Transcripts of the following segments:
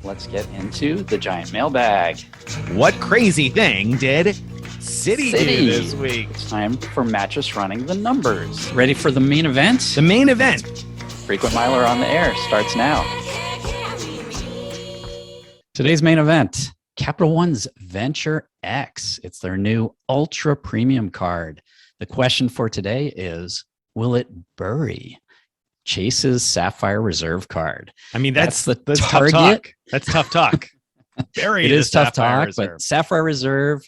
let's get into the giant mailbag. What crazy thing did City do this week? It's time for Mattress Running the Numbers. Ready for the main event? The main event. Frequent Miler on the air starts now. Today's main event, Capital One's Venture X. It's their new ultra premium card. The question for today is, will it bury Chase's Sapphire Reserve card? I mean, that's target. tough talk. That's tough talk. Bury It is tough talk, Reserve. but Sapphire Reserve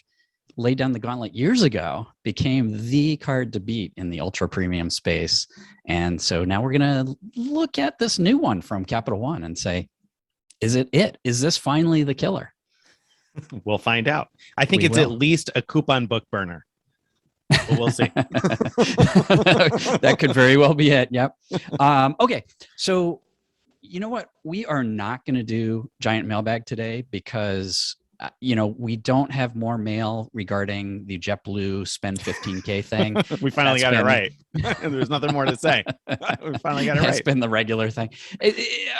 laid down the gauntlet years ago, became the card to beat in the ultra premium space. And so now we're going to look at this new one from Capital One and say, is it? Is this finally the killer? We'll find out. I think it's at least a coupon book burner. But we'll see. That could very well be it. Yep. Okay. So, you know what? We are not going to do giant mailbag today because, we don't have more mail regarding the JetBlue spend 15K thing. We finally got it right. There's nothing more to say. We finally got it right. It's been the regular thing.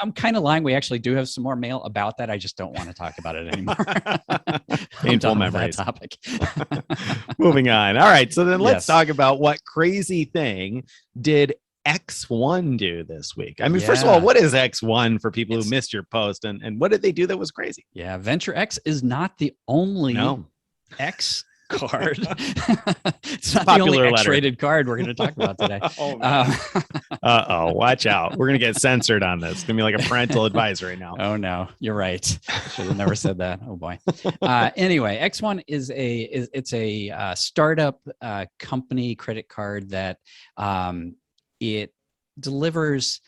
I'm kind of lying. We actually do have some more mail about that. I just don't want to talk about it anymore. Painful memories. That topic. Moving on. All right. So then let's talk about what crazy thing did X1 do this week? I mean, first of all, what is X1 for people who missed your post, and what did they do that was crazy? Yeah, Venture X is not the only X card. It's not the only X-rated card we're going to talk about today. Watch out. We're going to get censored on this. It's going to be like a parental advisory now. Oh, no, you're right. Should have never said that. Oh, boy. Anyway, X1 is a startup company credit card that it delivers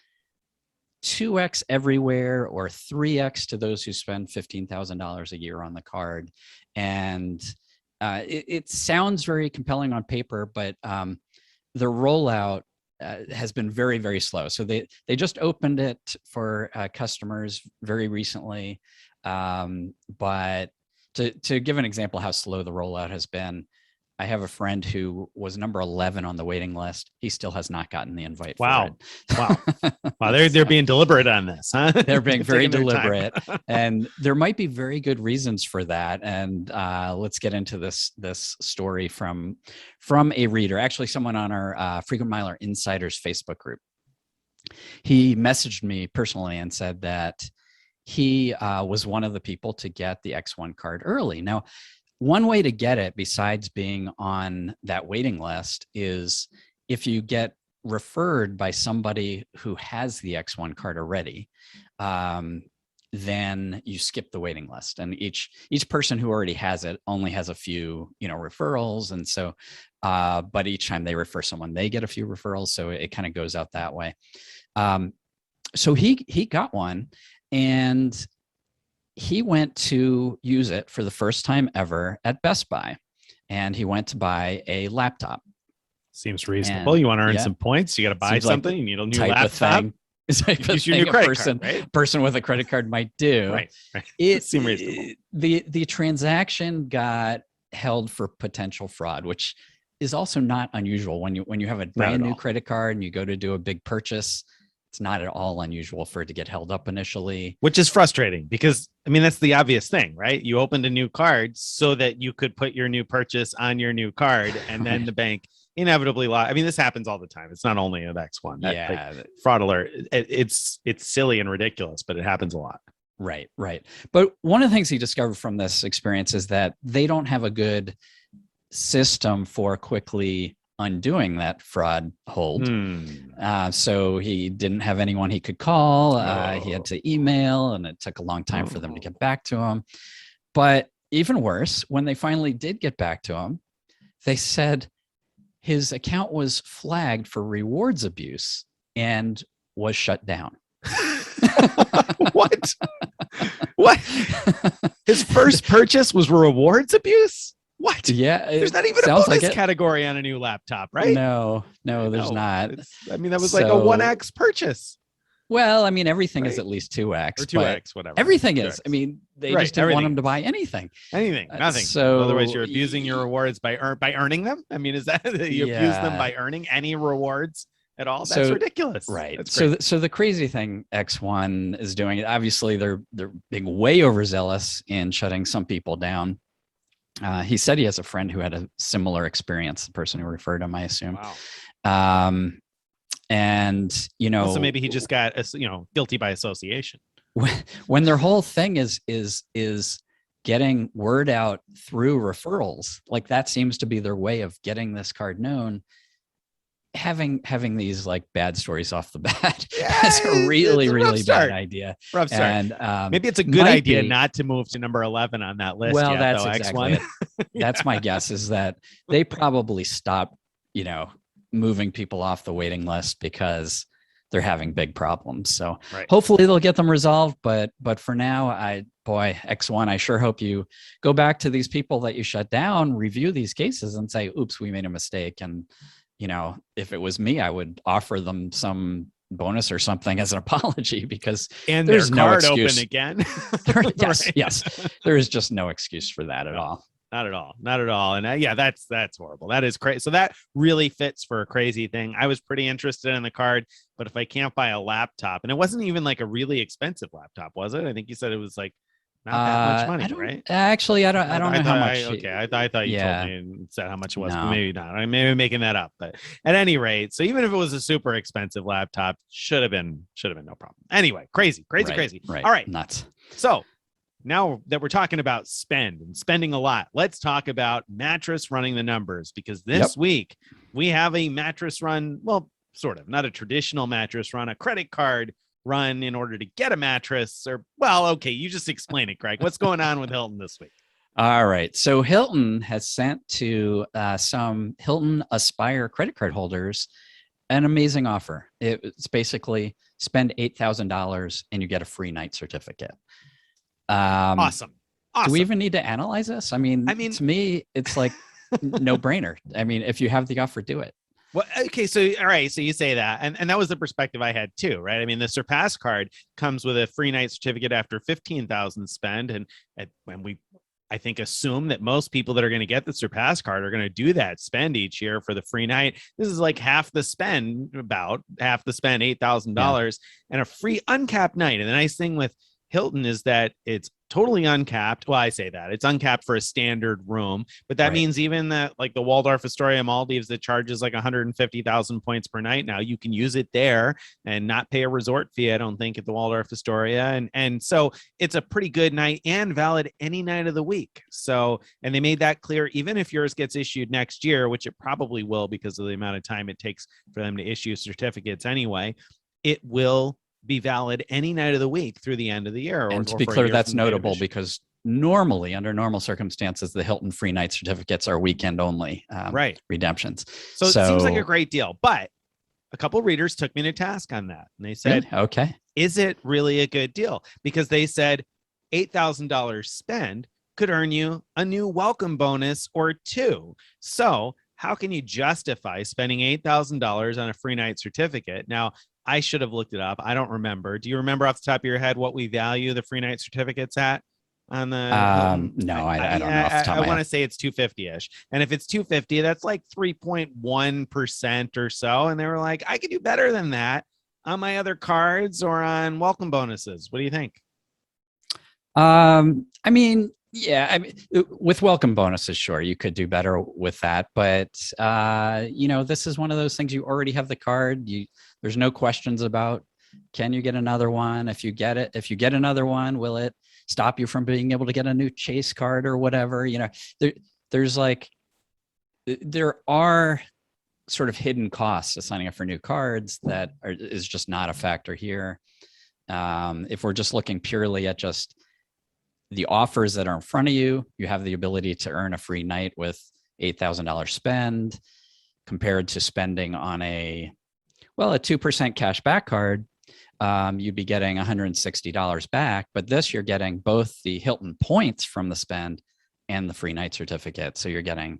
2x everywhere or 3x to those who spend $15,000 a year on the card. And it sounds very compelling on paper, but the rollout has been very, very slow. So they just opened it for customers very recently. But to give an example how slow the rollout has been, I have a friend who was number 11 on the waiting list. He still has not gotten the invite. Wow. For it. Wow. They're being deliberate on this, huh? They're being very deliberate. And there might be very good reasons for that. And let's get into this story from a reader, actually someone on our Frequent Miler Insiders Facebook group. He messaged me personally and said that he was one of the people to get the X1 card early. Now, one way to get it, besides being on that waiting list, is if you get referred by somebody who has the X1 card already, then you skip the waiting list. And each person who already has it only has a few, referrals. And so, but each time they refer someone, they get a few referrals. So it kind of goes out that way. So he got one, and he went to use it for the first time ever at Best Buy, and he went to buy a laptop. Seems reasonable. You want to earn some points. You got to buy something. You need a new laptop. It's like use your new credit card, right? Person with a credit card might do. Right. It seems reasonable. The transaction got held for potential fraud, which is also not unusual when you have a brand new credit card and you go to do a big purchase. It's not at all unusual for it to get held up initially. Which is frustrating because, that's the obvious thing, right? You opened a new card so that you could put your new purchase on your new card, and then the bank inevitably lied. This happens all the time. It's not only at X1. Fraud alert. It's silly and ridiculous, but it happens a lot. Right. But one of the things he discovered from this experience is that they don't have a good system for quickly undoing that fraud hold. So he didn't have anyone he could call. He had to email, and it took a long time for them to get back to him. But even worse, when they finally did get back to him, they said his account was flagged for rewards abuse and was shut down. What? His first purchase was rewards abuse? What? Yeah. There's not even a bonus category on a new laptop, right? No, there's not. That was like a 1X purchase. Well, everything is at least 2X. Or 2X, whatever. Everything 2X. is. They just didn't want him to buy anything. Nothing. So otherwise, you're abusing your rewards by earning them. Is that you abuse them by earning any rewards at all. That's ridiculous. Right. That's so the crazy thing X1 is doing, obviously they're being way overzealous in shutting some people down. He said he has a friend who had a similar experience, the person who referred him, I assume. Wow. And, you know, also maybe he just got, guilty by association. When their whole thing is getting word out through referrals, like that seems to be their way of getting this card known. Having these like bad stories off the bat is a really bad idea. Rough start. And maybe it's a good idea not to move to number 11 on that list. Well, yet, that's though, exactly X1. it. That's my guess, is that they probably stopped, moving people off the waiting list because they're having big problems. So hopefully they'll get them resolved. But for now, X1, I sure hope you go back to these people that you shut down, review these cases and say, oops, we made a mistake. And, if it was me, I would offer them some bonus or something as an apology, because there's no excuse. Open again. Yes. There is just no excuse for that at all. Not at all. And that's horrible. That is crazy. So that really fits for a crazy thing. I was pretty interested in the card, but if I can't buy a laptop, and it wasn't even like a really expensive laptop, was it? I think you said it was like not that much money, right? Actually, I don't know how much. I thought you told me and said how much it was, but maybe not. I may be making that up, but at any rate, so even if it was a super expensive laptop, should have been no problem. Anyway, crazy. Right. All right, nuts. So now that we're talking about spending a lot, let's talk about Mattress Running the Numbers, because this week we have a mattress run. Well, sort of, not a traditional mattress run, a credit card run in order to get a mattress. You just explain it, Greg. What's going on with Hilton this week? All right. So Hilton has sent to some Hilton Aspire credit card holders an amazing offer. It's basically spend $8,000 and you get a free night certificate. Awesome. Do we even need to analyze this? I mean, to me, it's like no brainer. I mean, if you have the offer, do it. Well, okay. So, all right. So you say that, and that was the perspective I had too, right? I mean, the Surpass card comes with a free night certificate after 15,000 spend. And when I think, assume that most people that are going to get the Surpass card are going to do that spend each year for the free night. This is like half the spend, $8,000 and a free uncapped night. And the nice thing with Hilton is that it's totally uncapped. Well, I say that it's uncapped for a standard room, but that means even that, like the Waldorf Astoria Maldives that charges like 150,000 points per night, now you can use it there and not pay a resort fee, I don't think, at the Waldorf Astoria. And so it's a pretty good night and valid any night of the week. So, and they made that clear, even if yours gets issued next year, which it probably will because of the amount of time it takes for them to issue certificates anyway, it will be valid any night of the week through the end of the year. And to be clear, that's notable because normally, under normal circumstances, the Hilton free night certificates are weekend only redemptions. So it seems like a great deal, but a couple of readers took me to task on that. And they said, okay, is it really a good deal? Because they said $8,000 spend could earn you a new welcome bonus or two. So how can you justify spending $8,000 on a free night certificate? Now, I should have looked it up. I don't remember. Do you remember off the top of your head what we value the free night certificates at? On the no, I don't know. Off the top I want to say it's 250-ish. And if it's 250, that's like 3.1% or so. And they were like, I could do better than that on my other cards or on welcome bonuses. What do you think? With welcome bonuses, sure, you could do better with that. But, this is one of those things. You already have the card. There's no questions about, can you get another one? If you get another one, will it stop you from being able to get a new Chase card or whatever? There are sort of hidden costs of signing up for new cards that is just not a factor here. If we're just looking purely at just the offers that are in front of you, you have the ability to earn a free night with $8,000 spend compared to spending on a 2% cash back card. You'd be getting $160 back, but this you're getting both the Hilton points from the spend and the free night certificate. So you're getting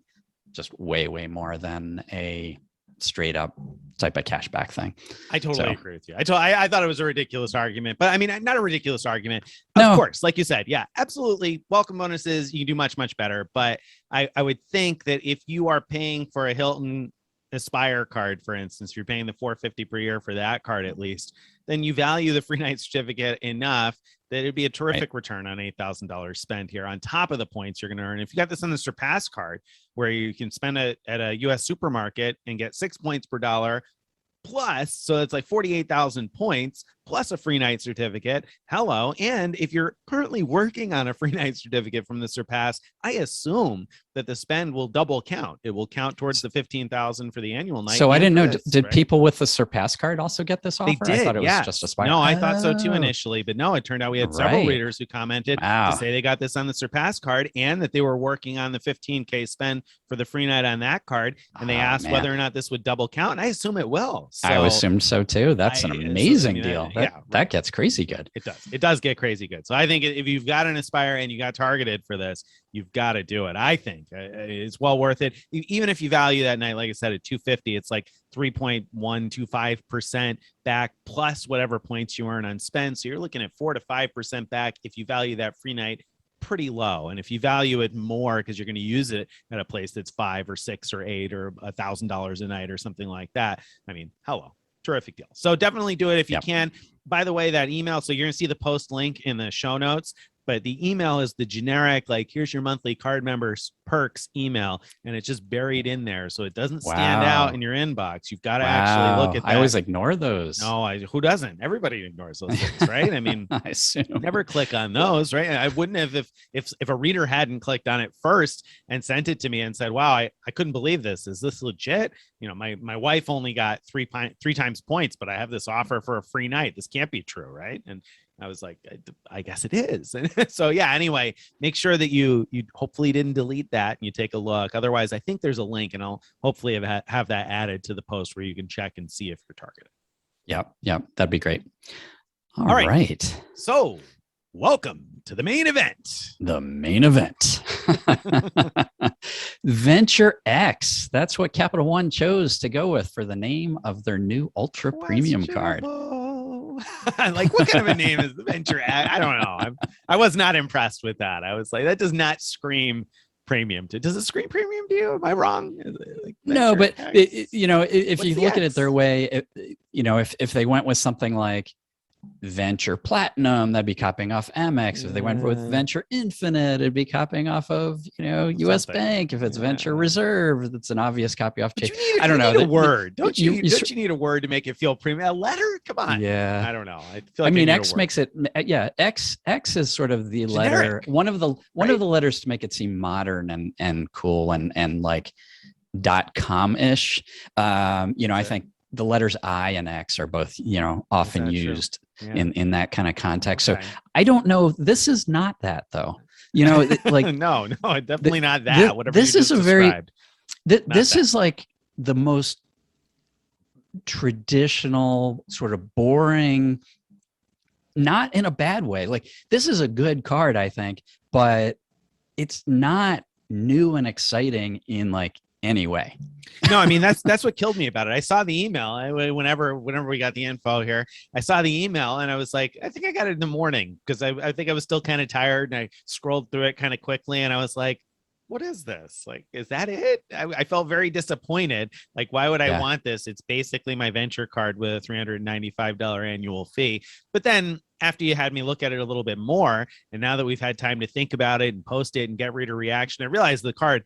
just way, way more than a straight up type of cashback thing. I totally agree with you. I thought it was a ridiculous argument, but I mean, not a ridiculous argument. Of course, like you said, yeah, absolutely. Welcome bonuses, you can do much, much better. But I would think that if you are paying for a Hilton Aspire card, for instance, if you're paying the $450 per year for that card at least, then you value the free night certificate enough that it'd be a terrific return on $8,000 spent here on top of the points you're going to earn. If you got this on the Surpass card, where you can spend it at a US supermarket and get 6 points per dollar plus, so it's like 48,000 points plus a free night certificate. Hello. And if you're currently working on a free night certificate from the Surpass, I assume that the spend will double count. It will count towards the 15,000 for the annual night. So I didn't know, this, did right? people with the Surpass card also get this offer? They did. I thought it was yes. just Aspire. No, I thought so too initially, but no, it turned out we had several readers who commented to say they got this on the Surpass card and that they were working on the 15K spend for the free night on that card. And they asked whether or not this would double count. And I assume it will. So I assumed so too. That's an amazing deal. That gets crazy good. It does. It does get crazy good. So I think if you've got an Aspire and you got targeted for this, you've got to do it. I think it's well worth it. Even if you value that night, like I said, at 250, it's like 3.125% back plus whatever points you earn on spend. So you're looking at 4 to 5% back if you value that free night pretty low. And if you value it more because you're going to use it at a place that's 5 or 6 or 8 or $1,000 a night or something like that, I mean, hello. Terrific deal. So definitely do it if you can. By the way, that email, so you're going to see the post link in the show notes, but the email is the generic, like, here's your monthly card members perks email, and it's just buried in there. So it doesn't stand out in your inbox. You've got to actually look at that. I always ignore those. No, who doesn't? Everybody ignores those things, right? I mean, I assume. Never click on those, right? I wouldn't have if a reader hadn't clicked on it first and sent it to me and said, wow, I couldn't believe this. Is this legit? You know, my wife only got three times points, but I have this offer for a free night. This can't be true, right? And I was like, I guess it is. And so, yeah, anyway, make sure that you hopefully didn't delete that and you take a look. Otherwise, I think there's a link and I'll hopefully have that added to the post where you can check and see if you're targeted. Yep. That'd be great. All right. right. So welcome to the main event. The main event. Venture X. That's what Capital One chose to go with for the name of their new ultra premium card. Like, what kind of a name is the Venture X? I don't know. I was not impressed with that. I was like, that does not scream premium. Does it scream premium to you? Am I wrong? Like no, but if you look at it their way, if they went with something like Venture Platinum, that'd be copying off Amex. If they went with Venture Infinite, it'd be copying off of US Bank. If it's Venture Reserve, that's an obvious copy off. I don't know. The word. Don't you need a word to make it feel premium? A letter? Come on. Yeah. I don't know. I feel like X makes it. X is sort of the letter. One of the letters to make it seem modern and cool and like .com-ish. I think the letters I and X are both, often used in that kind of context. Okay. So I don't know. This is not that though. Like no, definitely not that. Whatever this is this is like the most traditional, sort of boring, not in a bad way. Like, this is a good card, I think, but it's not new and exciting in like any way. No, I mean, that's what killed me about it. I saw the email whenever we got the info here. I saw the email and I was like, I think I got it in the morning because I think I was still kind of tired, and I scrolled through it kind of quickly and I was like, what is this? Like, is that it? I felt very disappointed. Like, why would I want this? It's basically my venture card with a $395 annual fee. But then after you had me look at it a little bit more, and now that we've had time to think about it and post it and get reader reaction, I realized the card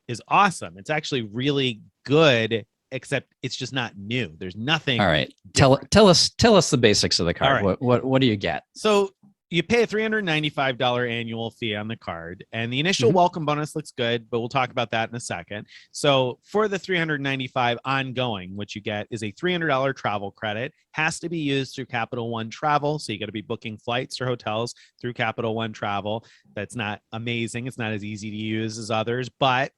is awesome. It's actually really good, except it's just not new. There's nothing. All right. Tell us the basics of the card. Right. What do you get? So you pay a $395 annual fee on the card, and the initial welcome bonus looks good, but we'll talk about that in a second. So for the $395 ongoing, what you get is a $300 travel credit, has to be used through Capital One Travel. So you got to be booking flights or hotels through Capital One Travel. That's not amazing. It's not as easy to use as others, but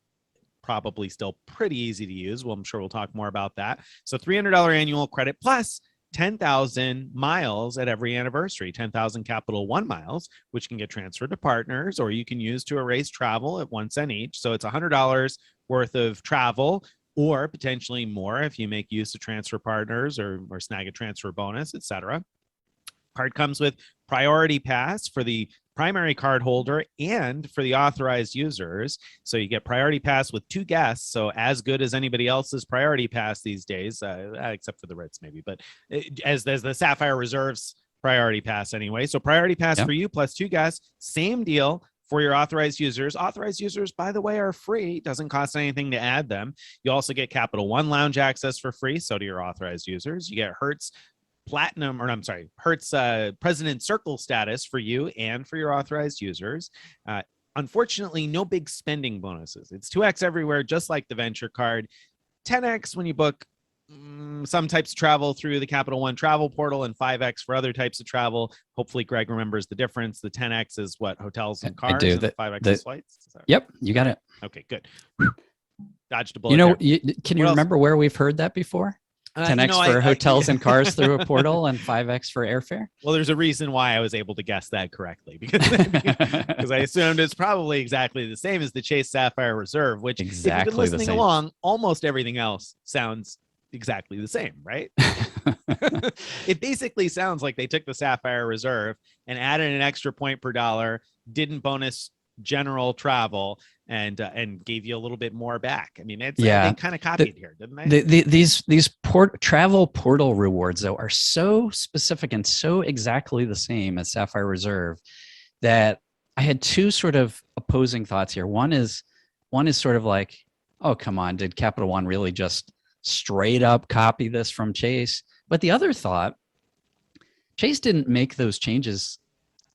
probably still pretty easy to use. Well, I'm sure we'll talk more about that. So $300 annual credit plus 10,000 miles at every anniversary, 10,000 Capital One miles, which can get transferred to partners, or you can use to erase travel at 1 cent each. So it's $100 worth of travel, or potentially more if you make use of transfer partners or snag a transfer bonus, etc. Card comes with priority pass for the primary card holder and for the authorized users. So you get priority pass with 2 guests. So as good as anybody else's priority pass these days, except for the Ritz maybe, but as the Sapphire Reserves priority pass anyway. So priority pass for you plus 2 guests, same deal for your authorized users. Authorized users, by the way, are free. Doesn't cost anything to add them. You also get Capital One lounge access for free. So do your authorized users. You get Hertz Hertz President Circle status for you and for your authorized users. Unfortunately, no big spending bonuses. It's 2x everywhere, just like the Venture card. 10x when you book some types of travel through the Capital One travel portal, and 5x for other types of travel. Hopefully Greg remembers the difference. The 10x is what, hotels and cars, and the 5x is flights? Yep, you got it. Okay, good. Dodged a bullet. Can you remember where we've heard that before? 10x for hotels and cars through a portal, and 5x for airfare? Well, there's a reason why I was able to guess that correctly, because I assumed it's probably exactly the same as the Chase Sapphire Reserve, which exactly, if you've been listening along, almost everything else sounds exactly the same, right? It basically sounds like they took the Sapphire Reserve and added an extra point per dollar, didn't bonus general travel, and gave you a little bit more back. I mean, it's they kind of copied here, didn't they? These travel portal rewards, though, are so specific and so exactly the same as Sapphire Reserve that I had 2 sort of opposing thoughts here. One is sort of like, oh, come on, did Capital One really just straight up copy this from Chase? But the other thought, Chase didn't make those changes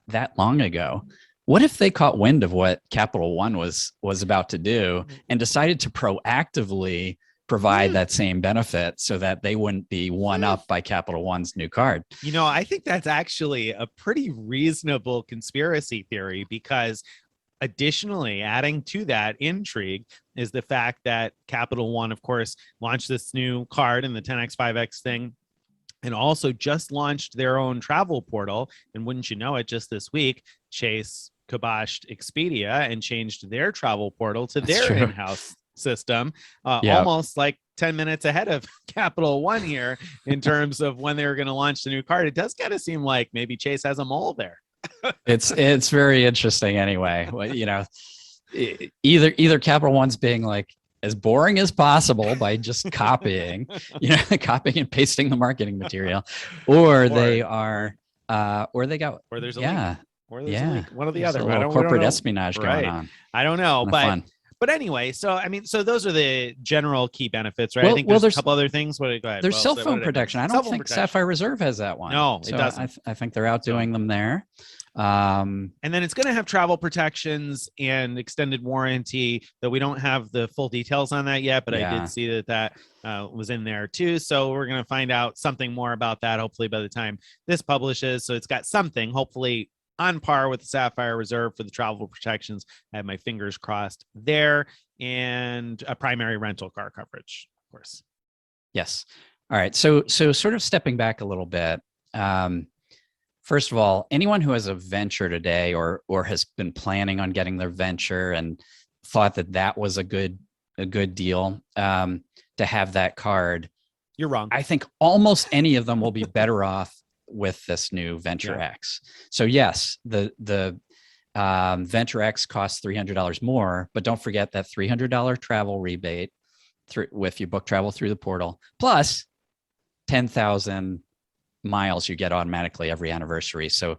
that long ago. What if they caught wind of what Capital One was about to do and decided to proactively provide that same benefit so that they wouldn't be one up by Capital One's new card? I think that's actually a pretty reasonable conspiracy theory, because additionally, adding to that intrigue is the fact that Capital One, of course, launched this new card in the 10x 5x thing, and also just launched their own travel portal. And wouldn't you know it, just this week, Chase kiboshed Expedia and changed their travel portal to their in-house system, almost like 10 minutes ahead of Capital One here in terms of when they were going to launch the new card. It does kind of seem like maybe Chase has a mole there. It's very interesting anyway. Either Capital One's being like as boring as possible by just copying, copying and pasting the marketing material, or they are, or they got, or there's a link. Or there's a link. One or the there's other. A little corporate espionage going on. I don't know, but anyway, so those are the general key benefits, right? I think there's a couple other things. Go ahead. There's cell phone protection. I don't think Sapphire Reserve has that one. No, it doesn't. I think they're outdoing them there. And then it's going to have travel protections and extended warranty, though we don't have the full details on that yet, but I did see that was in there too. So we're going to find out something more about that, hopefully by the time this publishes. So it's got something, hopefully on par with the Sapphire Reserve for the travel protections. I have my fingers crossed there, and a primary rental car coverage, of course. Yes. All right. So sort of stepping back a little bit. First of all, anyone who has a venture today or has been planning on getting their venture and thought that was a good deal to have that card, you're wrong. I think almost any of them will be better off with this new Venture X. So yes, the Venture X costs $300 more, but don't forget that $300 travel rebate if you book travel through the portal, plus 10,000 miles you get automatically every anniversary. So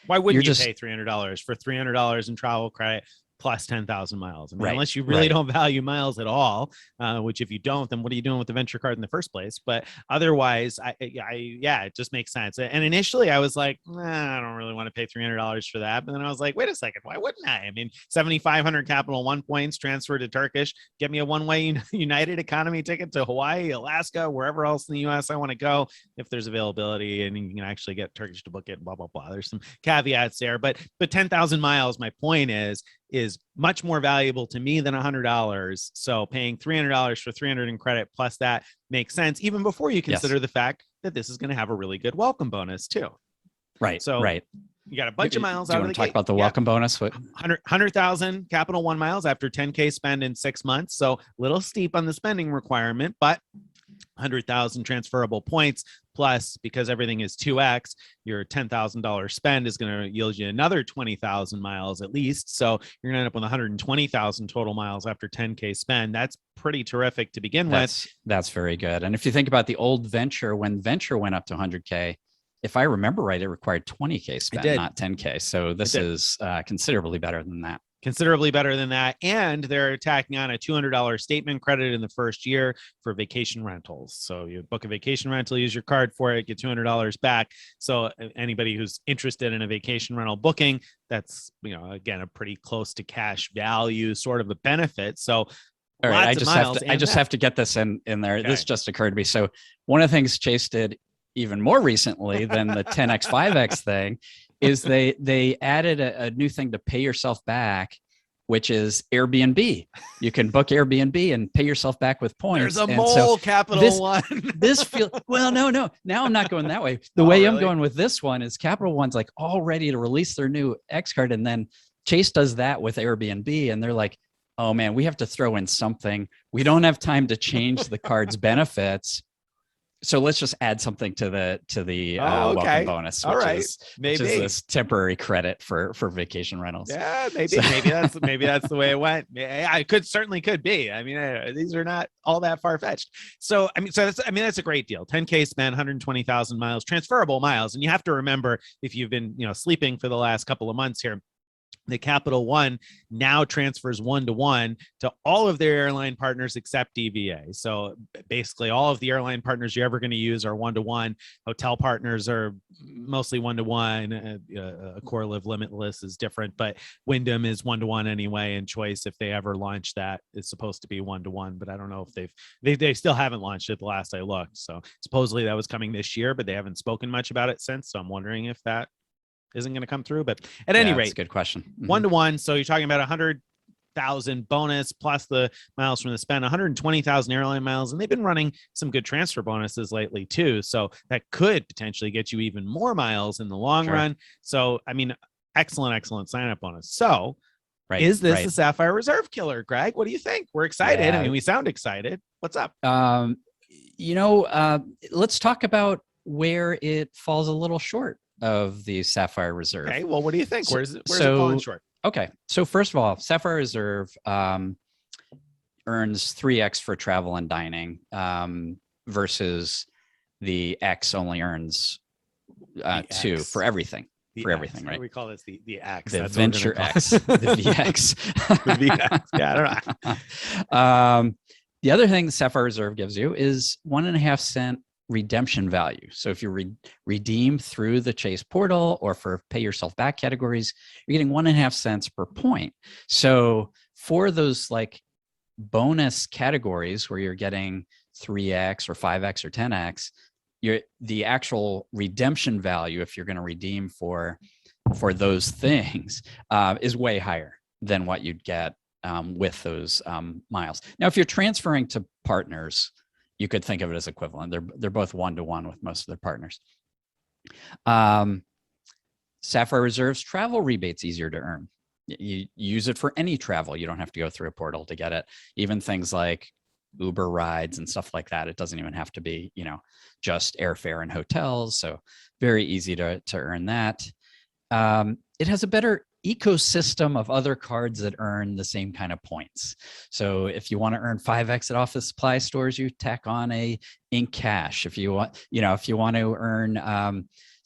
why wouldn't you pay $300 for $300 in travel credit plus 10,000 miles? I mean, unless you really don't value miles at all, which if you don't, then what are you doing with the venture card in the first place? But otherwise, it just makes sense. And initially I was like, I don't really want to pay $300 for that. But then I was like, wait a second, why wouldn't I? I mean, 7,500 Capital One points transferred to Turkish, get me a one-way United economy ticket to Hawaii, Alaska, wherever else in the US I want to go, if there's availability and you can actually get Turkish to book it, blah, blah, blah. There's some caveats there, but 10,000 miles, my point is much more valuable to me than $100. So paying $300 for 300 in credit plus that makes sense, even before you consider the fact that this is going to have a really good welcome bonus too. Right. So you got a bunch of miles out of the gate. Talk about the welcome bonus? 100,000 Capital One miles after 10K spend in 6 months. So a little steep on the spending requirement, but 100,000 transferable points. Plus, because everything is 2x, your $10,000 spend is going to yield you another 20,000 miles at least. So you're going to end up with 120,000 total miles after 10K spend. That's pretty terrific to begin with. That's very good. And if you think about the old Venture, when Venture went up to 100K, if I remember right, it required 20K spend, not 10K. So this is considerably better than that. Considerably better than that. And they're tacking on a $200 statement credit in the first year for vacation rentals. So you book a vacation rental, use your card for it, get $200 back. So anybody who's interested in a vacation rental booking, that's, again, a pretty close to cash value sort of a benefit. So all right, I just have to get this in there. Okay. This just occurred to me. So one of the things Chase did even more recently than the 10X, 5X thing is they added a new thing to pay yourself back, which is Airbnb. You can book Airbnb and pay yourself back with points. There's a mole, Capital One. This feels, well, no. Now I'm not going that way. The way I'm going with this one is Capital One's like all ready to release their new X card. And then Chase does that with Airbnb. And they're like, oh man, we have to throw in something. We don't have time to change the card's benefits. So let's just add something to the welcome bonus, which is this temporary credit for vacation rentals. Yeah, maybe that's the way it went. I certainly could be. I mean, these are not all that far fetched. So that's a great deal. 10K spend, 120,000 miles, transferable miles, and you have to remember if you've been sleeping for the last couple of months here. The Capital One now transfers 1-to-1 to all of their airline partners except EVA. So basically all of the airline partners you're ever going to use are 1-to-1. Hotel partners are mostly 1-to-1. Accor Live Limitless is different, but Wyndham is 1-to-1 anyway. And Choice, if they ever launch that, is supposed to be 1-to-1. But I don't know if they still haven't launched it the last I looked. So supposedly that was coming this year, but they haven't spoken much about it since. So I'm wondering if that isn't going to come through, but at any rate, that's a good question. 1-to-1. So you're talking about 100,000 bonus plus the miles from the spend, 120,000 airline miles. And they've been running some good transfer bonuses lately too. So that could potentially get you even more miles in the long run. So, I mean, excellent sign up bonus. So is this a Sapphire Reserve killer, Greg? What do you think? We're excited. Yeah. I mean, we sound excited. What's up? Let's talk about where it falls a little short of the Sapphire Reserve. Okay, well, what do you think? Where's it falling short? Okay, so first of all, Sapphire Reserve earns 3x for travel and dining versus the X only earns 2 for everything. Everything, right? We call this the X. The Venture X, the VX. The VX. Yeah, I don't know. The other thing the Sapphire Reserve gives you is 1.5 cent redemption value. So if you redeem through the Chase portal or for pay yourself back categories, you're getting 1.5 cents per point. So for those like bonus categories where you're getting 3x or 5x or 10x, the actual redemption value, if you're going to redeem for those things, is way higher than what you'd get with those miles. Now, if you're transferring to partners, you could think of it as equivalent. They're both 1-to-1 with most of their partners. Sapphire Reserve's travel rebates easier to earn. You use it for any travel. You don't have to go through a portal to get it. Even things like Uber rides and stuff like that. It doesn't even have to be, just airfare and hotels. So very easy to earn that. It has a better ecosystem of other cards that earn the same kind of points. So if you want to earn 5x at office supply stores, you tack on a Ink Cash. If you want, if you want to earn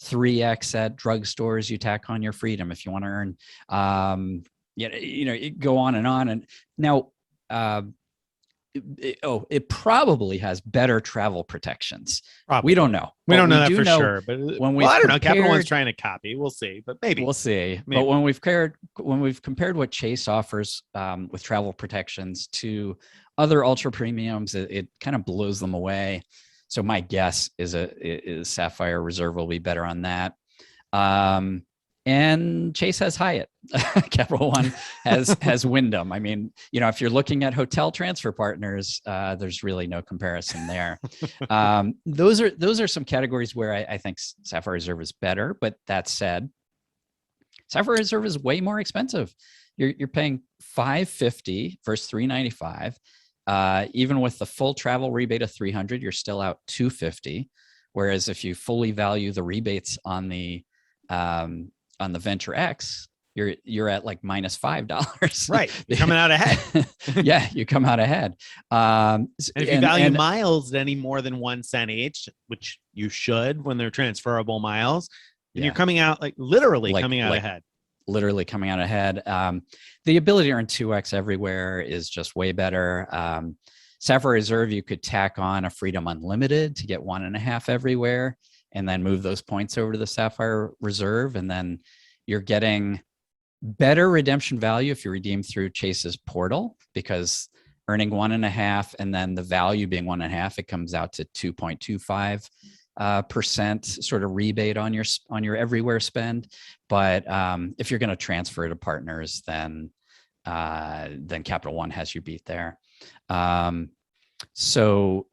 3x at drugstores, you tack on your Freedom. If you want to earn, go on. And now, it probably has better travel protections. Probably. We don't know. We don't know that for sure. But I don't know. Capital One's trying to copy. We'll see. But maybe we'll see. Maybe. But when we've compared what Chase offers with travel protections to other ultra premiums, it kind of blows them away. So my guess is Sapphire Reserve will be better on that. And Chase has Hyatt. Capital One has Wyndham. I mean, if you're looking at hotel transfer partners, there's really no comparison there. Those are some categories where I think Sapphire Reserve is better. But that said, Sapphire Reserve is way more expensive. You're paying $550 versus $395. even with the full travel rebate of 300, you're still out 250. Whereas if you fully value the rebates on the Venture X, you're at like minus $5. Right. You're coming out ahead. Yeah, you come out ahead. And if you value miles any more than 1 cent each, which you should when they're transferable miles, then you're coming out literally coming out ahead. Literally coming out ahead. The ability to earn 2x everywhere is just way better. Sapphire Reserve, you could tack on a Freedom Unlimited to get 1.5 everywhere, and then move those points over to the Sapphire Reserve, and then you're getting better redemption value if you redeem through Chase's portal, because earning 1.5 and then the value being 1.5, it comes out to 2.25% sort of rebate on your everywhere spend. But if you're going to transfer to partners, then Capital One has you beat there. So,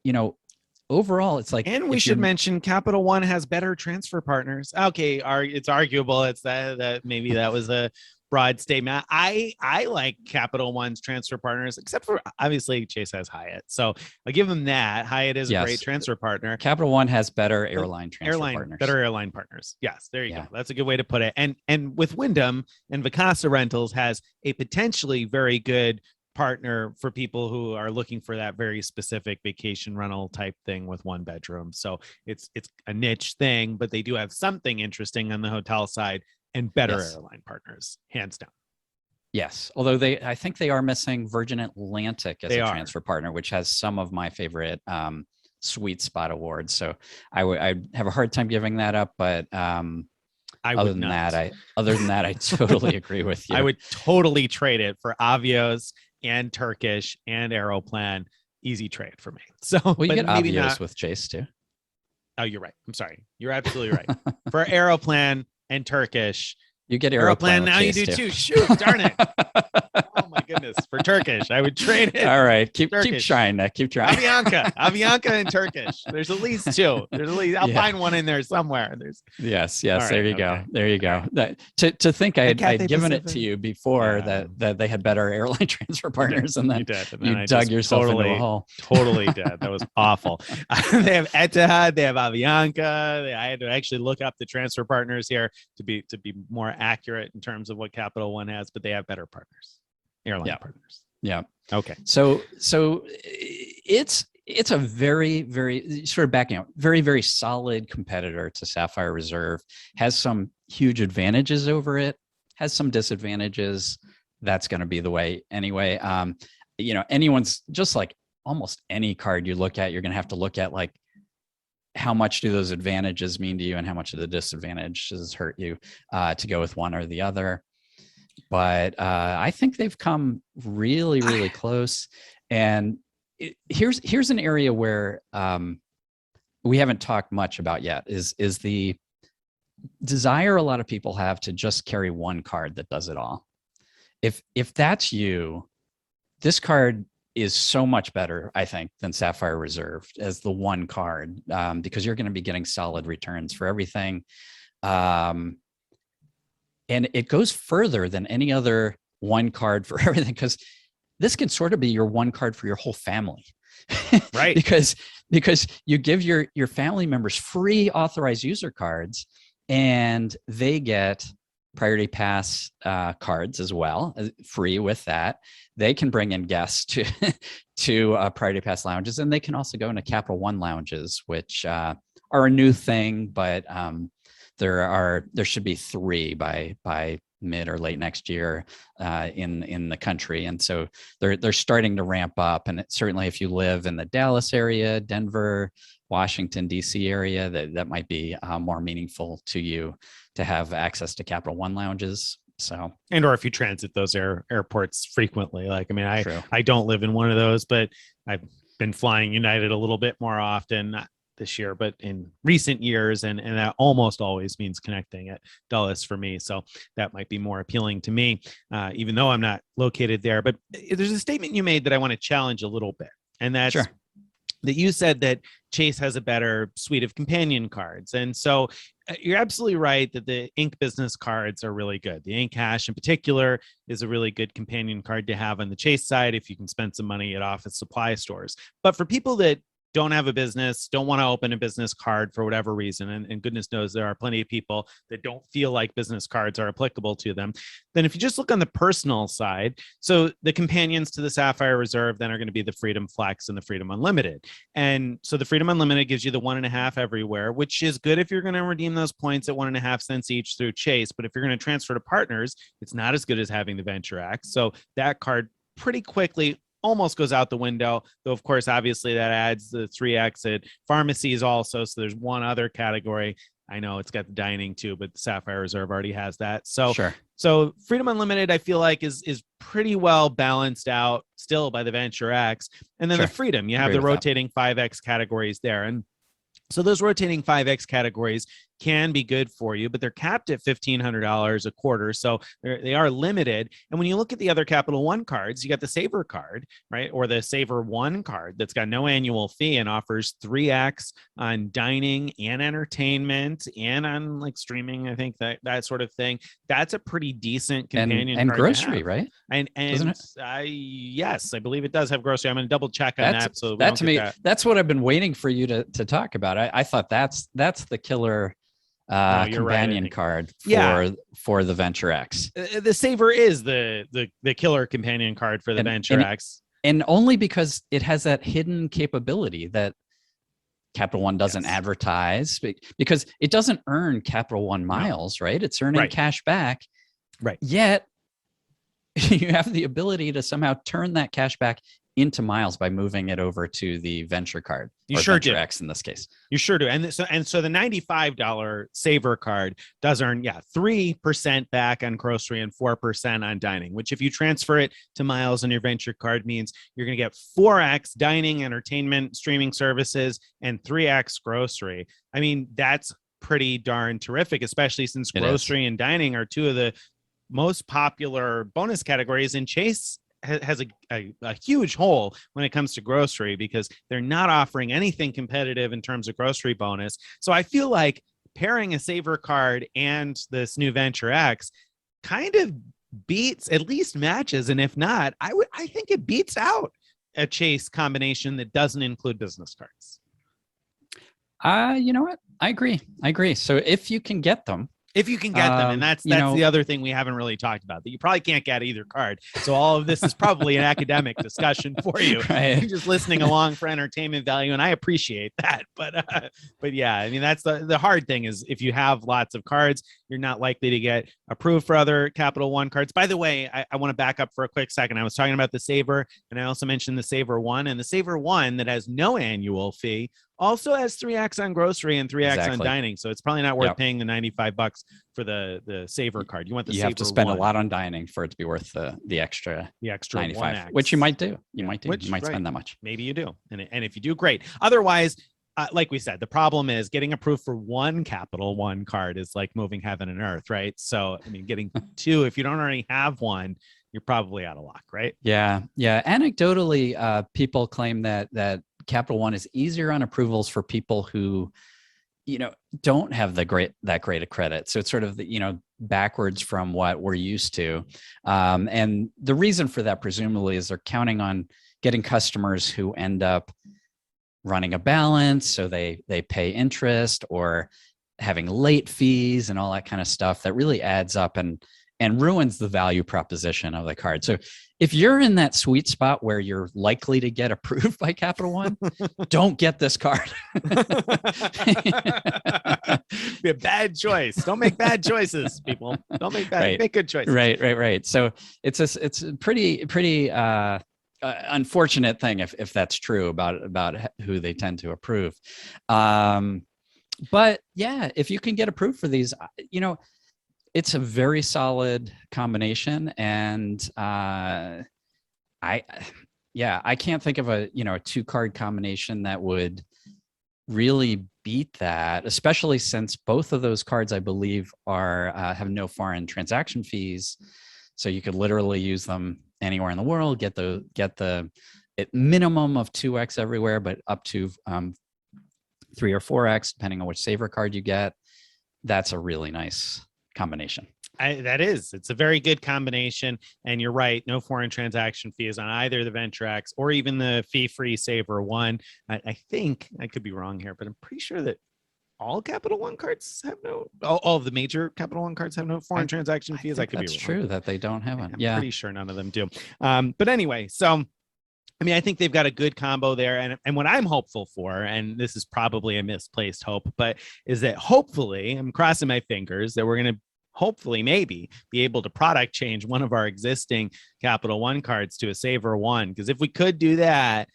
overall, it's like, and we should mention Capital One has better transfer partners. Okay, it's arguable. It's that maybe that was a broad statement. I like Capital One's transfer partners, except for obviously Chase has Hyatt, so I'll give them that. Hyatt is a great transfer partner. Capital One has better airline transfer partners. Better airline partners. Yes, there you go. That's a good way to put it. And with Wyndham and Vacasa Rentals has a potentially very good partner for people who are looking for that very specific vacation rental type thing with 1 bedroom. So it's a niche thing, but they do have something interesting on the hotel side and better airline partners, hands down. Yes, although I think they are missing Virgin Atlantic as a transfer partner, which has some of my favorite sweet spot awards. So I have a hard time giving that up, but other than that, I totally agree with you. I would totally trade it for Avios and Turkish and Aeroplan. Easy trade for me. So, well, you get Avios with Chase too. Oh, you're right. I'm sorry. You're absolutely right. For Aeroplan and Turkish, you get Aeroplan now. You do too. Shoot, darn it! Oh my goodness, for Turkish, I would trade it. All right, keep trying that. Keep trying. Avianca, and Turkish. There's at least 2. I'll find one in there somewhere. Yes. Right, there you go. There you go. To think I'd given it to you before that they had better airline transfer partners, and then you dug yourself into a hole. Totally did. That was awful. They have Etihad. They have Avianca. I had to actually look up the transfer partners here to be more accurate in terms of what Capital One has, but they have better partners. Airline partners. Yeah. Okay. So it's a very, very sort of backing out, very, very solid competitor to Sapphire Reserve. Has some huge advantages over it. Has some disadvantages. That's going to be the way anyway. Anyone's just like almost any card you look at, you're going to have to look at like how much do those advantages mean to you and how much of the disadvantages hurt you to go with one or the other. But I think they've come really, really close. And here's an area where we haven't talked much about yet is the desire a lot of people have to just carry one card that does it all. If that's you, this card is so much better, I think, than Sapphire Reserve as the one card because you're going to be getting solid returns for everything. And it goes further than any other one card for everything, because this can sort of be your one card for your whole family. Right. because you give your family members free authorized user cards, and they get priority pass cards as well, free with that. They can bring in guests to priority pass lounges, and they can also go into Capital One lounges, which are a new thing, but there should be 3 by mid or late next year in the country, and so they're starting to ramp up. And certainly, if you live in the Dallas area, Denver, Washington D.C. area, that might be more meaningful to you to have access to Capital One lounges. So, and or if you transit those airports frequently, I don't live in one of those, but I've been flying United a little bit more often. This year, but in recent years, and that almost always means connecting at Dulles for me. So that might be more appealing to me, even though I'm not located there. But there's a statement you made that I want to challenge a little bit, and that's that you said that Chase has a better suite of companion cards. And so you're absolutely right that the Ink business cards are really good. The Ink Cash in particular is a really good companion card to have on the Chase side if you can spend some money at office supply stores. But for people that don't have a business, don't want to open a business card for whatever reason, and goodness knows there are plenty of people that don't feel like business cards are applicable to them, then if you just look on the personal side, so the companions to the Sapphire Reserve then are going to be the Freedom Flex and the Freedom Unlimited. And so the Freedom Unlimited gives you the 1.5 everywhere, which is good if you're going to redeem those points at 1.5 cents each through Chase. But if you're going to transfer to partners, it's not as good as having the Venture X. So that card pretty quickly almost goes out the window, though of course obviously that adds the 3x at pharmacies also, so there's one other category. I know it's got the dining too, but the Sapphire Reserve already has that. So Sure. So Freedom Unlimited I feel like is pretty well balanced out still by the Venture X. And then Sure. the Freedom, you have Agree the with that. rotating 5x categories there. And so those rotating 5x categories can be good for you, but they're capped at $1,500 a quarter. So they are limited. And when you look at the other Capital One cards, you got the Saver card, right? Or the Saver One card that's got no annual fee and offers 3x on dining and entertainment and on like streaming, I think that sort of thing. That's a pretty decent companion and card to grocery, have. right? And yes, I believe it does have grocery. I'm going to double check on that. So that to me, that's what I've been waiting for you to talk about. I thought that's the killer companion card for the Venture X. The Saver is the killer companion card for the Venture X. And only because it has that hidden capability that Capital One doesn't advertise, because it doesn't earn Capital One miles, right? It's earning cash back. Right. Yet you have the ability to somehow turn that cash back into miles by moving it over to the Venture card. You sure Venture do. X in this case. You sure do. And so the $95 Saver card does earn 3% back on grocery and 4% on dining, which if you transfer it to miles on your Venture card means you're going to get 4x dining, entertainment, streaming services, and 3x grocery. I mean, that's pretty darn terrific, especially since grocery and dining are two of the most popular bonus categories, and Chase has a huge hole when it comes to grocery because they're not offering anything competitive in terms of grocery bonus. So I feel like pairing a Saver card and this new Venture X kind of beats, at least matches, and if not, I think it beats out a Chase combination that doesn't include business cards. You know what? I agree. So if you can get them, and that's the other thing we haven't really talked about, that you probably can't get either card. So all of this is probably an academic discussion for you. Right. You're just listening along for entertainment value, and I appreciate that. But yeah, I mean, that's the hard thing is if you have lots of cards, you're not likely to get approved for other Capital One cards. By the way, I want to back up for a quick second. I was talking about the Saver, and I also mentioned the Saver One, and the Saver One that has no annual fee also has 3x on grocery and 3x on dining. So it's probably not worth paying the $95 for the Saver card. You want the Saver have to spend One. a lot on dining for it to be worth the extra 95, 1x. which you might do. You might spend that much. Maybe you do. And if you do, great. Otherwise, like we said, the problem is getting approved for one Capital One card is like moving heaven and earth, right? So, I mean, getting two, if you don't already have one, you're probably out of luck, right? Yeah. Anecdotally, people claim that Capital One is easier on approvals for people who, don't have that great a credit. So it's sort of backwards from what we're used to. And the reason for that presumably is they're counting on getting customers who end up running a balance, so they pay interest, or having late fees and all that kind of stuff that really adds up and ruins the value proposition of the card. So if you're in that sweet spot where you're likely to get approved by Capital One, don't get this card. Be a bad choice. Don't make bad choices, people. Don't make bad. Make good choices. Right. So it's a pretty unfortunate thing if that's true about who they tend to approve. But yeah, if you can get approved for these, it's a very solid combination, and I can't think of a two card combination that would really beat that, especially since both of those cards, I believe, are have no foreign transaction fees, so you could literally use them anywhere in the world, get the at minimum of 2x everywhere, but up to 3 or 4x, depending on which saver card you get. That's a really nice combination. It's a very good combination. And you're right. No foreign transaction fees on either the Venture X or even the fee-free Saver One. I think I could be wrong here, but I'm pretty sure that all Capital One cards have all of the major Capital One cards have no foreign transaction fees. I could be wrong. That's true that they don't have one. I'm pretty sure none of them do. But anyway, so I mean, I think they've got a good combo there. And what I'm hopeful for, and this is probably a misplaced hope, but is that hopefully, I'm crossing my fingers, that we're going to hopefully maybe be able to product change one of our existing Capital One cards to a Saver One. Because if we could do that,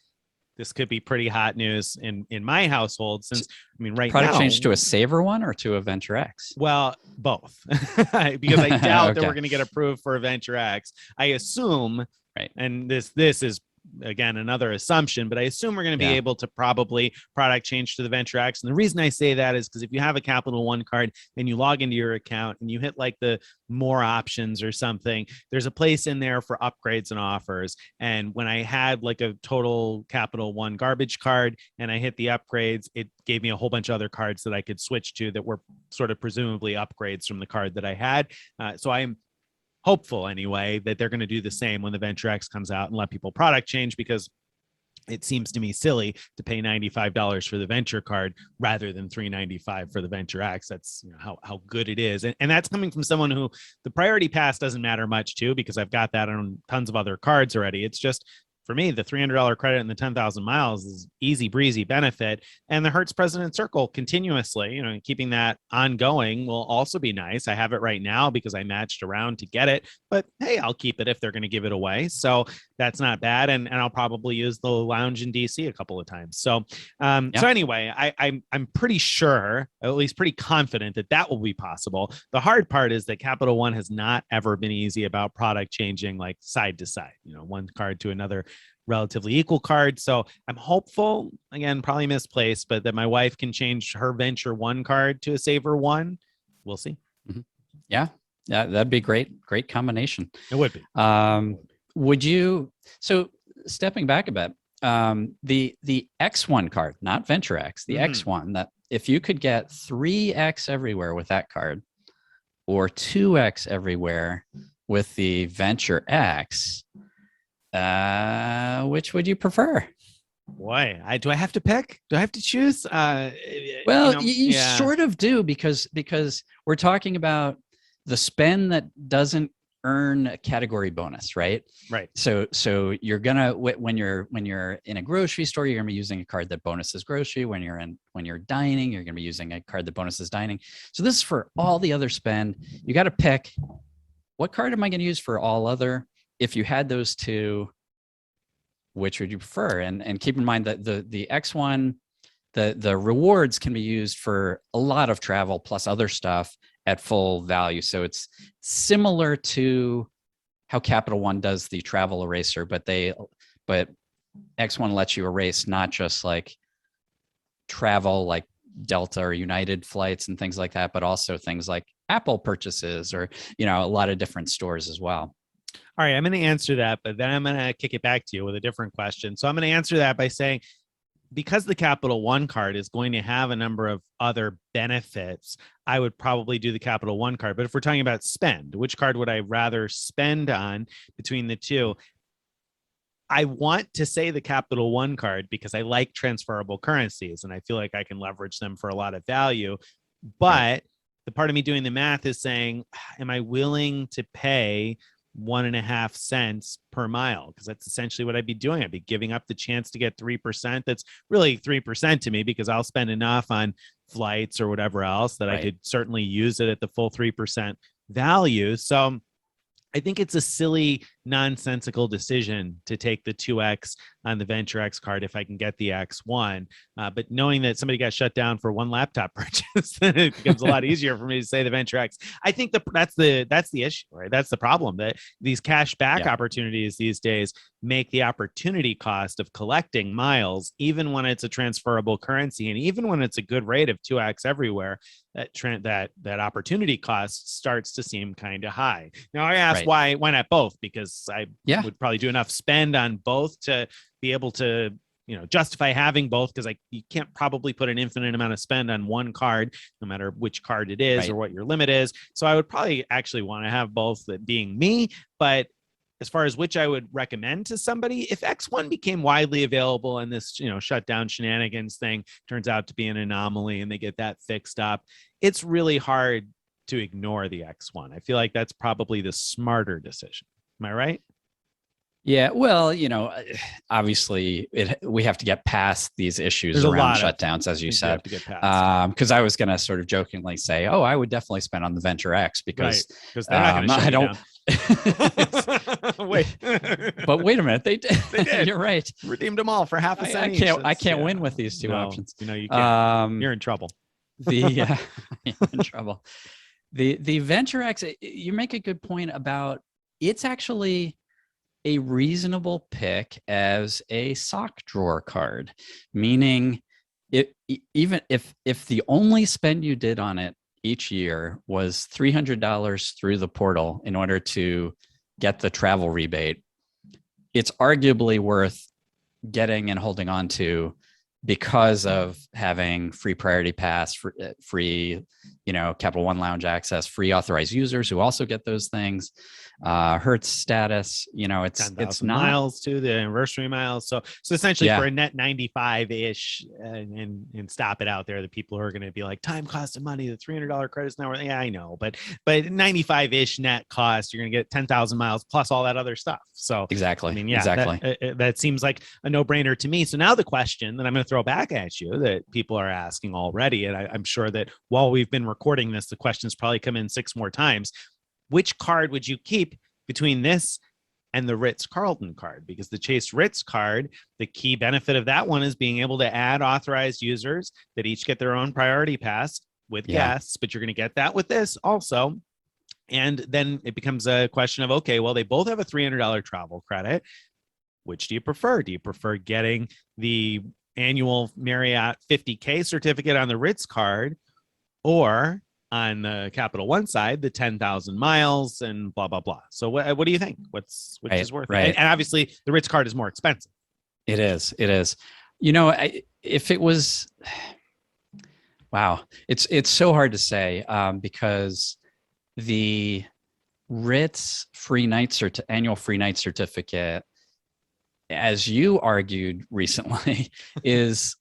this could be pretty hot news in my household, since I mean, right product now, change to a Saver One or to a Venture X? Well, both, because I doubt Okay. that we're going to get approved for a Venture X. I assume, right? And this is again another assumption, but I assume we're going to be able to probably product change to the Venture X. And the reason I say that is because if you have a Capital One card and you log into your account and you hit like the more options or something, there's a place in there for upgrades and offers. And when I had like a total Capital One garbage card and I hit the upgrades, it gave me a whole bunch of other cards that I could switch to that were sort of presumably upgrades from the card that I had. So I'm hopeful anyway that they're going to do the same when the Venture X comes out and let people product change, because it seems to me silly to pay $95 for the Venture card rather than $395 for the Venture X. That's how good it is. And that's coming from someone who the priority pass doesn't matter much to, because I've got that on tons of other cards already. It's just, for me, the $300 credit and the 10,000 miles is easy breezy benefit. And the Hertz President Circle continuously, keeping that ongoing will also be nice. I have it right now because I matched around to get it, but hey, I'll keep it if they're going to give it away. So that's not bad. And I'll probably use the lounge in DC a couple of times. So, so anyway, I'm pretty sure, at least pretty confident that will be possible. The hard part is that Capital One has not ever been easy about product changing, like side to side, one card to another relatively equal card. So I'm hopeful, again, probably misplaced, but that my wife can change her Venture One card to a Saver One. We'll see. Mm-hmm. Yeah, that'd be great. Great combination. It would be. Would you, so stepping back a bit, the X1 card, not Venture X, the X1, that if you could get 3X everywhere with that card or 2X everywhere with the Venture X, which would you prefer? Boy, do I have to pick? Do I have to choose? Well, you sort of do, because we're talking about the spend that doesn't earn a category bonus, right? Right. So you're gonna, when you're in a grocery store, you're gonna be using a card that bonuses grocery. When you're dining, you're gonna be using a card that bonuses dining. So this is for all the other spend. You got to pick, what card am I going to use for all other? If you had those two, which would you prefer? And keep in mind that the X1, the rewards can be used for a lot of travel plus other stuff at full value. So it's similar to how Capital One does the travel eraser, but X1 lets you erase not just like travel, like Delta or United flights and things like that, but also things like Apple purchases or, a lot of different stores as well. All right, I'm going to answer that, but then I'm going to kick it back to you with a different question. So I'm going to answer that by saying, because the Capital One card is going to have a number of other benefits, I would probably do the Capital One card. But if we're talking about spend, which card would I rather spend on between the two? I want to say the Capital One card because I like transferable currencies and I feel like I can leverage them for a lot of value. But the part of me doing the math is saying, am I willing to pay 1.5 cents per mile? Because that's essentially what I'd be doing. I'd be giving up the chance to get 3%. That's really 3% to me, because I'll spend enough on flights or whatever else that I could certainly use it at the full 3% value. So I think it's a silly, nonsensical decision to take the 2X on the Venture X card if I can get the X1. But knowing that somebody got shut down for one laptop purchase, then it becomes a lot easier for me to say the Venture X. I think that's the issue, right? That's the problem, that these cash back opportunities these days make the opportunity cost of collecting miles, even when it's a transferable currency and even when it's a good rate of 2X everywhere, that opportunity cost starts to seem kind of high. Now I asked why not both? Because I would probably do enough spend on both to be able to, justify having both, because you can't probably put an infinite amount of spend on one card, no matter which card it is or what your limit is. So I would probably actually want to have both, that being me. But as far as which I would recommend to somebody, if X1 became widely available and this, shutdown shenanigans thing turns out to be an anomaly and they get that fixed up, it's really hard to ignore the X1. I feel like that's probably the smarter decision. Am I right? Yeah, well, obviously we have to get past these issues There's around shutdowns, as you said. Because I was going to sort of jokingly say, oh, I would definitely spend on the Venture X because they're not going to shut you down. Wait, but wait a minute, they did. They did. You're right. Redeemed them all for half a cent. I can't win with these two options. You can't. You're in trouble. You're in trouble. The Venture X, you make a good point about, it's actually a reasonable pick as a sock drawer card, meaning even if the only spend you did on it each year was $300 through the portal in order to get the travel rebate, it's arguably worth getting and holding on to because of having free priority pass, free, Capital One lounge access, free authorized users who also get those things, Hertz status, it's not miles to the anniversary miles. So essentially for a net 95-ish and stop it out there, the people who are going to be like, time cost of money, the $300 credits now. Yeah, I know, but 95-ish net cost, you're going to get 10,000 miles plus all that other stuff. So exactly. That seems like a no-brainer to me. So now the question that I'm going to throw back at you that people are asking already, and I'm sure that while we've been recording this, the questions probably come in 6 more times. Which card would you keep between this and the Ritz-Carlton card? Because the Chase Ritz card, the key benefit of that one is being able to add authorized users that each get their own priority pass with guests, but you're going to get that with this also. And then it becomes a question of, okay, well, they both have a $300 travel credit. Which do you prefer? Do you prefer getting the annual Marriott 50K certificate on the Ritz card, or on the Capital One side, the 10,000 miles and blah, blah, blah? So what do you think? Which is worth it? And obviously the Ritz card is more expensive. It is. If it was, wow, it's so hard to say because the Ritz annual free night certificate, as you argued recently, is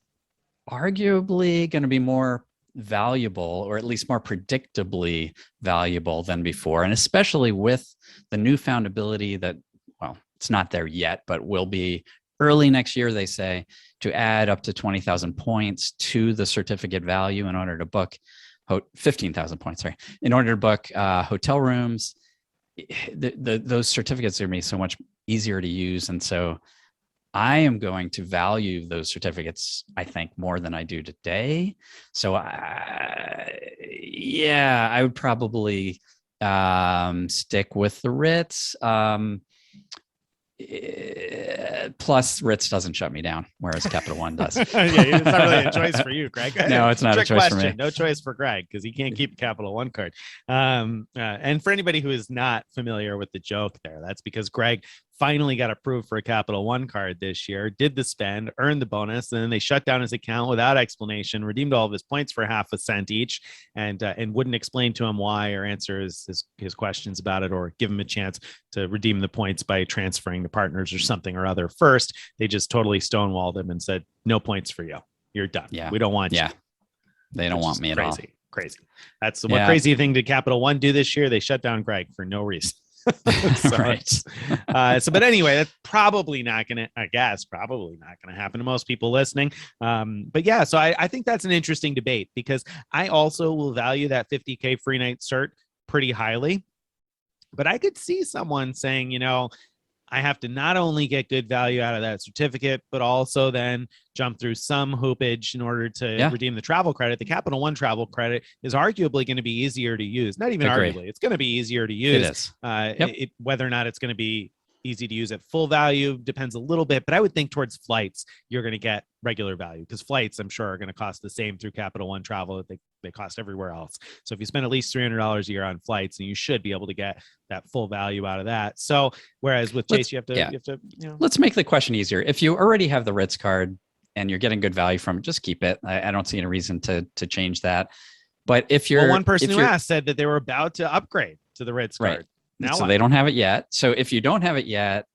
arguably going to be more valuable, or at least more predictably valuable than before. And especially with the newfound ability that, well, it's not there yet, but will be early next year, they say, to add up to 20,000 points to the certificate value in order to book 15,000 points, sorry, in order to book hotel rooms. Those certificates are going to be so much easier to use. And so I am going to value those certificates, I think, more than I do today. So I would probably stick with the Ritz. Plus, Ritz doesn't shut me down, whereas Capital One does. It's not really a choice for you, Greg. No, it's not a choice for me. No choice for Greg because he can't keep the Capital One card. And for anybody who is not familiar with the joke there, that's because Greg finally got approved for a Capital One card this year, did the spend, earned the bonus, and then they shut down his account without explanation, redeemed all of his points for half a cent each, and wouldn't explain to him why or answer his questions about it or give him a chance to redeem the points by transferring to partners or something or other first. They just totally stonewalled him and said, no points for you. You're done. Yeah. We don't want you. They don't want me at all. Crazy. That's the one crazy thing did Capital One do this year. They shut down Greg for no reason. Right. But anyway, that's probably not going to happen to most people listening. But yeah, so I think that's an interesting debate because I also will value that 50K free night cert pretty highly. But I could see someone saying, I have to not only get good value out of that certificate, but also then jump through some hoopage in order to redeem the travel credit. The Capital One travel credit is arguably going to be easier to use. Not even arguably, it's going to be easier to use. It is. Whether or not it's going to be easy to use at full value depends a little bit, but I would think towards flights, you're going to get regular value because flights, I'm sure, are going to cost the same through Capital One travel that they they cost everywhere else. So if you spend at least $300 a year on flights, and you should be able to get that full value out of that. So whereas with Chase, you have to, Let's make the question easier. If you already have the Ritz card and you're getting good value from it, just keep it. I don't see any reason to change that. But if you're one person who asked said that they were about to upgrade to the Ritz card. Right. Now so they don't have it yet. So if you don't have it yet,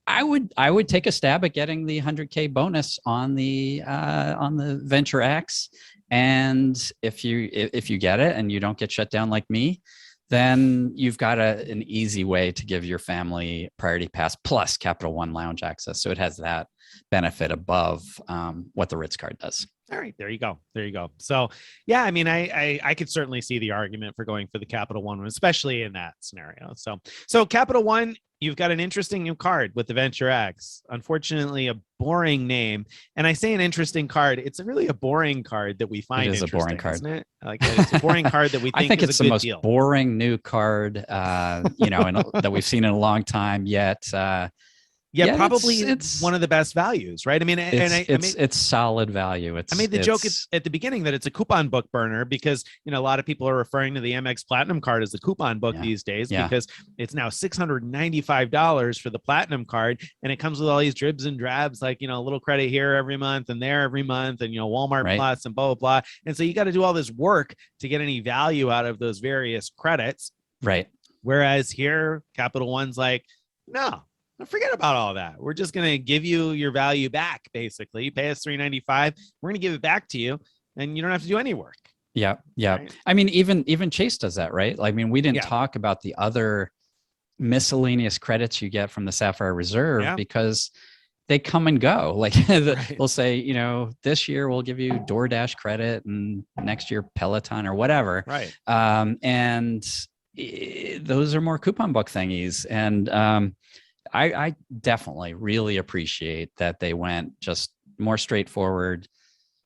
I would take a stab at getting the 100K bonus on the Venture X. And if you get it and you don't get shut down like me, then you've got an easy way to give your family Priority Pass plus Capital One lounge access. So it has that benefit above what the Ritz card does. All right, there you go. So yeah, I mean, I could certainly see the argument for going for the Capital One, especially in that scenario. So Capital One, you've got an interesting new card with the Venture X. Unfortunately, a boring name. And I say an interesting card. It's really a boring card that we find interesting, a boring card, isn't it? Like it's a boring card that we think I think is it's a the good most deal. boring new card, that we've seen in a long time yet. Yeah, probably it's one of the best values, right? I mean, it's solid value. I made the joke at the beginning that it's a coupon book burner because, a lot of people are referring to the MX Platinum card as a coupon book these days because it's now $695 for the Platinum card. And it comes with all these dribs and drabs, like, a little credit here every month and there every month and, Walmart Plus and blah, blah, blah. And so you got to do all this work to get any value out of those various credits. Right. Whereas here, Capital One's like, no. Forget about all that. We're just going to give you your value back, basically. You pay us $395. We're going to give it back to you, and you don't have to do any work. Yeah. Right? I mean, even Chase does that, right? I mean, we didn't talk about the other miscellaneous credits you get from the Sapphire Reserve because they come and go. Like they'll say, this year we'll give you DoorDash credit, and next year Peloton or whatever. Right. And those are more coupon book thingies, and I definitely really appreciate that they went just more straightforward.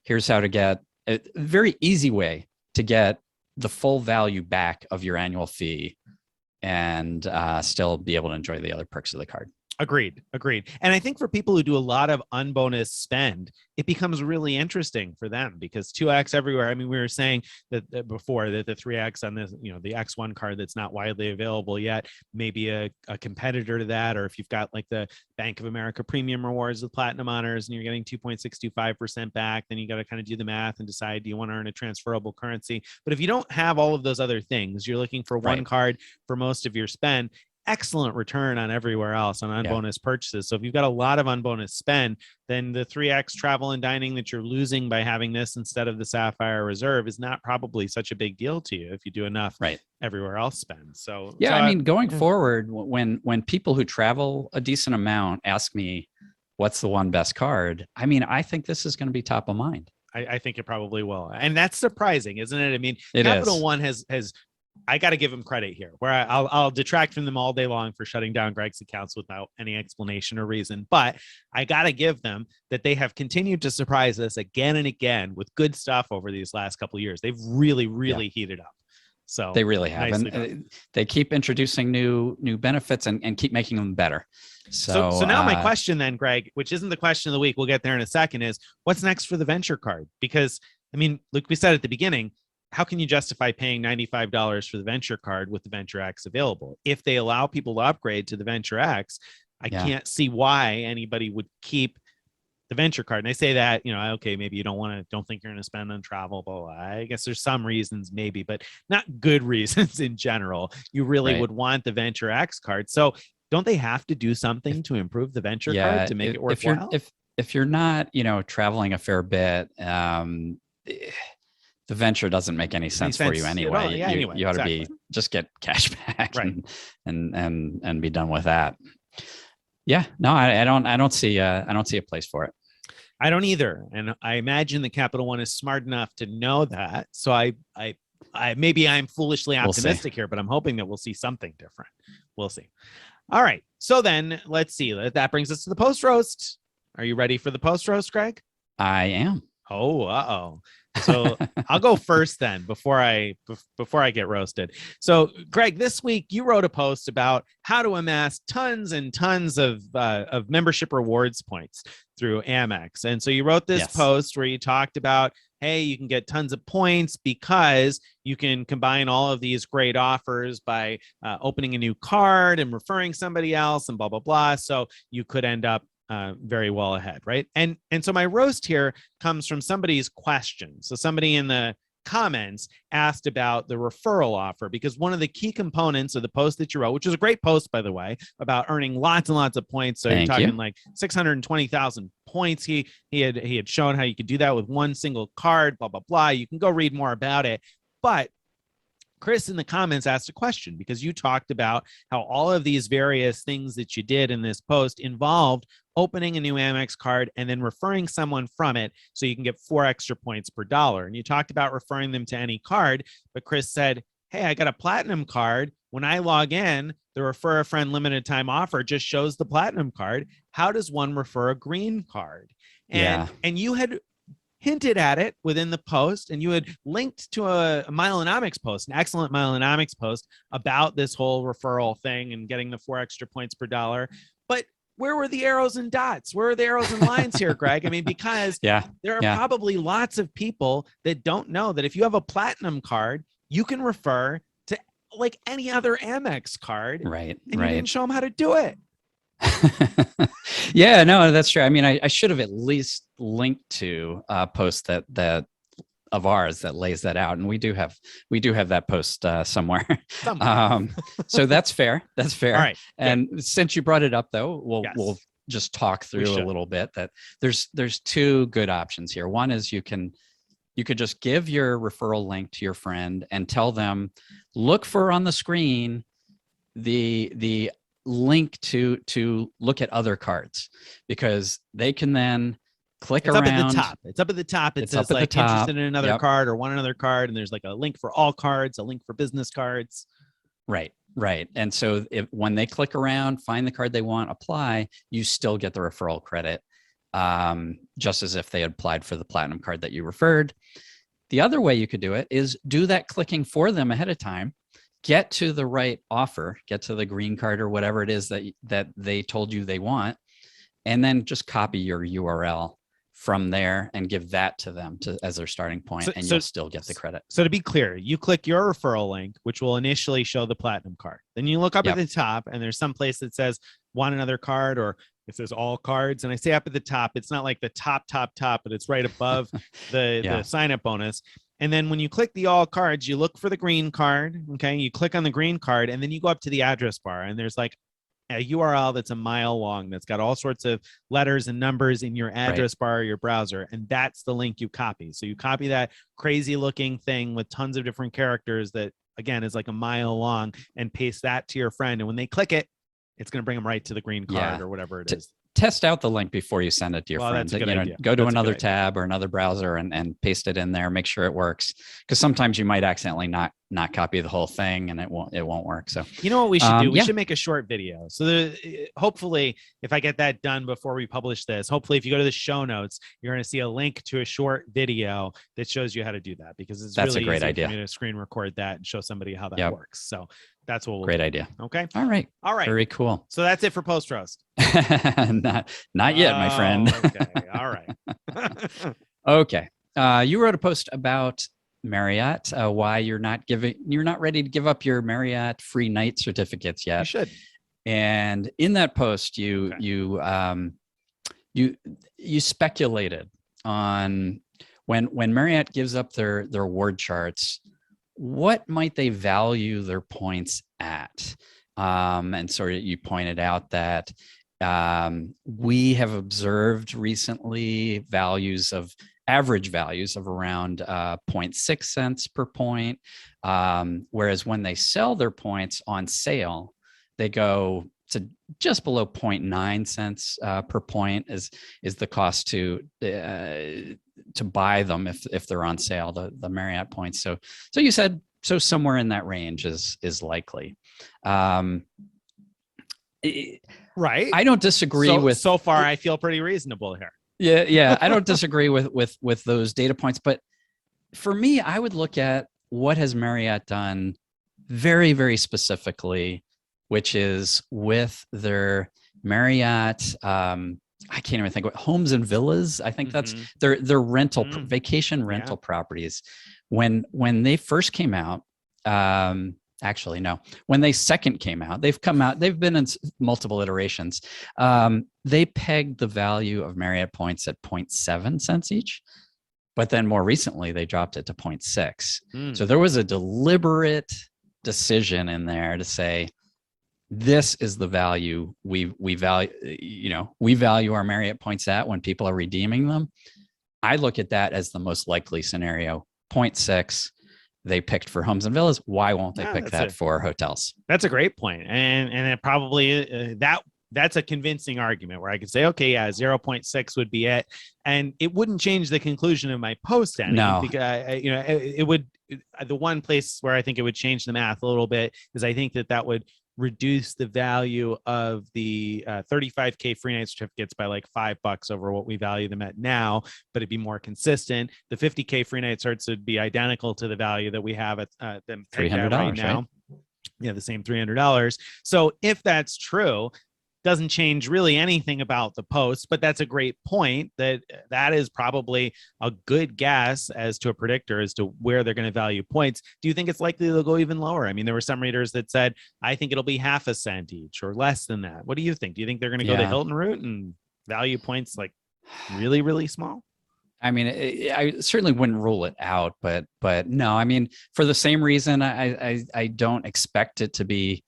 Here's how to get a very easy way to get the full value back of your annual fee and still be able to enjoy the other perks of the card. Agreed. And I think for people who do a lot of unbonus spend, it becomes really interesting for them because 2X everywhere. I mean, we were saying that before that the 3X on this, the X1 card that's not widely available yet, maybe a competitor to that, or if you've got like the Bank of America Premium Rewards with Platinum Honors and you're getting 2.625% back, then you got to kind of do the math and decide, do you want to earn a transferable currency? But if you don't have all of those other things, you're looking for one card for most of your spend. Excellent return on everywhere else on unbonus purchases. So if you've got a lot of unbonus spend, then the 3X travel and dining that you're losing by having this instead of the Sapphire Reserve is not probably such a big deal to you if you do enough everywhere else spend. So I mean, going forward, when people who travel a decent amount ask me what's the one best card, I mean, I think this is going to be top of mind. I think it probably will. And that's surprising, isn't it? I mean, it Capital is. One has I got to give them credit here, where I'll detract from them all day long for shutting down Greg's accounts without any explanation or reason. But I got to give them that they have continued to surprise us again and again with good stuff over these last couple of years. They've really heated up. So they really have, and they keep introducing new benefits and keep making them better. So now my question then, Greg, which isn't the question of the week, we'll get there in a second, is what's next for the Venture card? Because I mean, like we said at the beginning, how can you justify paying $95 for the Venture card with the Venture X available? If they allow people to upgrade to the Venture X, I can't see why anybody would keep the Venture card. And I say that, okay, maybe you don't think you're going to spend on travel, blah, blah. I guess there's some reasons maybe, but not good reasons in general. You really would want the Venture X card. So don't they have to do something to improve the Venture card to make it worthwhile? If you're not, traveling a fair bit, the Venture doesn't make any sense for you anyway. You ought to be just get cash back and be done with that. Yeah, no, I don't see a place for it. I don't either, and I imagine the Capital One is smart enough to know that. So I maybe I'm foolishly optimistic here, but I'm hoping that we'll see something different. We'll see. All right, so then let's see. That brings us to the post roast. Are you ready for the post roast, Greg? I am. Oh, so I'll go first then before I get roasted. So Greg, this week you wrote a post about how to amass tons and tons of membership rewards points through Amex. And so you wrote this post where you talked about, hey, you can get tons of points because you can combine all of these great offers by opening a new card and referring somebody else and blah, blah, blah. So you could end up very well ahead, right? And so my roast here comes from somebody's question. So somebody in the comments asked about the referral offer, because one of the key components of the post that you wrote, which was a great post, by the way, about earning lots and lots of points. So you're talking like 620,000 points. He had shown how you could do that with one single card, blah, blah, blah. You can go read more about it. But Chris in the comments asked a question, because you talked about how all of these various things that you did in this post involved opening a new Amex card and then referring someone from it so you can get 4 extra points per dollar. And you talked about referring them to any card, but Chris said, hey, I got a platinum card. When I log in, the refer a friend limited time offer just shows the platinum card. How does one refer a green card? And you had hinted at it within the post, and you had linked to a Milenomics post, an excellent Milenomics post about this whole referral thing and getting the 4 extra points per dollar. But where were the arrows and dots? Where are the arrows and lines here, Greg? I mean, because there are probably lots of people that don't know that if you have a platinum card, you can refer to like any other Amex card. Right. And you didn't show them how to do it. Yeah, no, that's true. I mean, I should have at least linked to a post that of ours that lays that out, and we do have that post somewhere. So that's fair. That's fair. All right. And since you brought it up, though, we'll just talk through a little bit that there's 2 good options here. One is you could just give your referral link to your friend and tell them, look for on the screen the link to look at other cards, because they can then click around. Up at the top. It's up at the top. It says like interested in another card or want another card. And there's like a link for all cards, a link for business cards. Right. And so when they click around, find the card they want, apply, you still get the referral credit, just as if they had applied for the platinum card that you referred. The other way you could do it is do that clicking for them ahead of time. Get to the right offer, get to the green card or whatever it is that they told you they want, and then just copy your URL from there and give that to them as their starting point, and you'll still get the credit. So to be clear, you click your referral link, which will initially show the platinum card. Then you look up at the top, and there's some place that says want another card, or it says all cards. And I say up at the top, it's not like the top, but it's right above the sign up bonus. And then when you click the all cards, you look for the green card. Okay. You click on the green card, and then you go up to the address bar, and there's like a URL that's a mile long that's got all sorts of letters and numbers in your address bar or your browser. And that's the link you copy. So you copy that crazy looking thing with tons of different characters that, again, is like a mile long, and paste that to your friend. And when they click it, it's going to bring them right to the green card or whatever it is. Test out the link before you send it to your friends. That's a good idea. Go to another tab or another browser and paste it in there. Make sure it works, because sometimes you might accidentally not copy the whole thing, and it won't work. So you know what we should do? We should make a short video. So hopefully, if I get that done before we publish this, hopefully if you go to the show notes, you're going to see a link to a short video that shows you how to do that, because it's really a great idea for me to screen record that and show somebody how that works. So that's what we'll Great do. idea. Okay. All right. Very cool. So that's it for post roast. not yet, my friend. Okay. All right. Okay. You wrote a post about Marriott, why you're not ready to give up your Marriott free night certificates yet. You should. And in that post, you speculated on when Marriott gives up their award charts, what might they value their points at? And so you pointed out that we have observed recently average values of around 0.6 cents per point, whereas when they sell their points on sale, they go to just below 0.9 cents per point is the cost to buy them if they're on sale, the Marriott points. So you said somewhere in that range is likely. Right. I don't disagree with. So far, I feel pretty reasonable here. Yeah. I don't disagree with those data points, but for me, I would look at what has Marriott done very, very specifically, which is with their Marriott I can't even think what homes and villas. I think that's Mhm. they're rental Mm. vacation rental Yeah. properties. When they first came out, actually no, when they second came out, they've been in multiple iterations. They pegged the value of Marriott points at 0.7 cents each, but then more recently they dropped it to 0.6. So Mm. there was a deliberate decision in there to say, this is the value we value, we value our Marriott points at when people are redeeming them. I look at that as the most likely scenario. 0.6 they picked for homes and villas. Why won't they pick that for hotels? That's a great point. And it probably that's a convincing argument where I could say, okay, yeah, 0.6 would be it. And it wouldn't change the conclusion of my post any, No. because it would, the one place where I think it would change the math a little bit is I think that would reduce the value of the 35K free night certificates by like $5 over what we value them at now, but it'd be more consistent. The 50K free night certs would be identical to the value that we have at them $300 right now. Right? Yeah, the same $300. So if that's true, doesn't change really anything about the post, but that's a great point. That is probably a good guess as to a predictor as to where they're going to value points. Do you think it's likely they'll go even lower? I mean, there were some readers that said, I think it'll be half a cent each or less than that. What do you think? Do you think they're going to go the Hilton route and value points like really, really small? I mean, I certainly wouldn't rule it out, but no, I mean, for the same reason, I don't expect it to be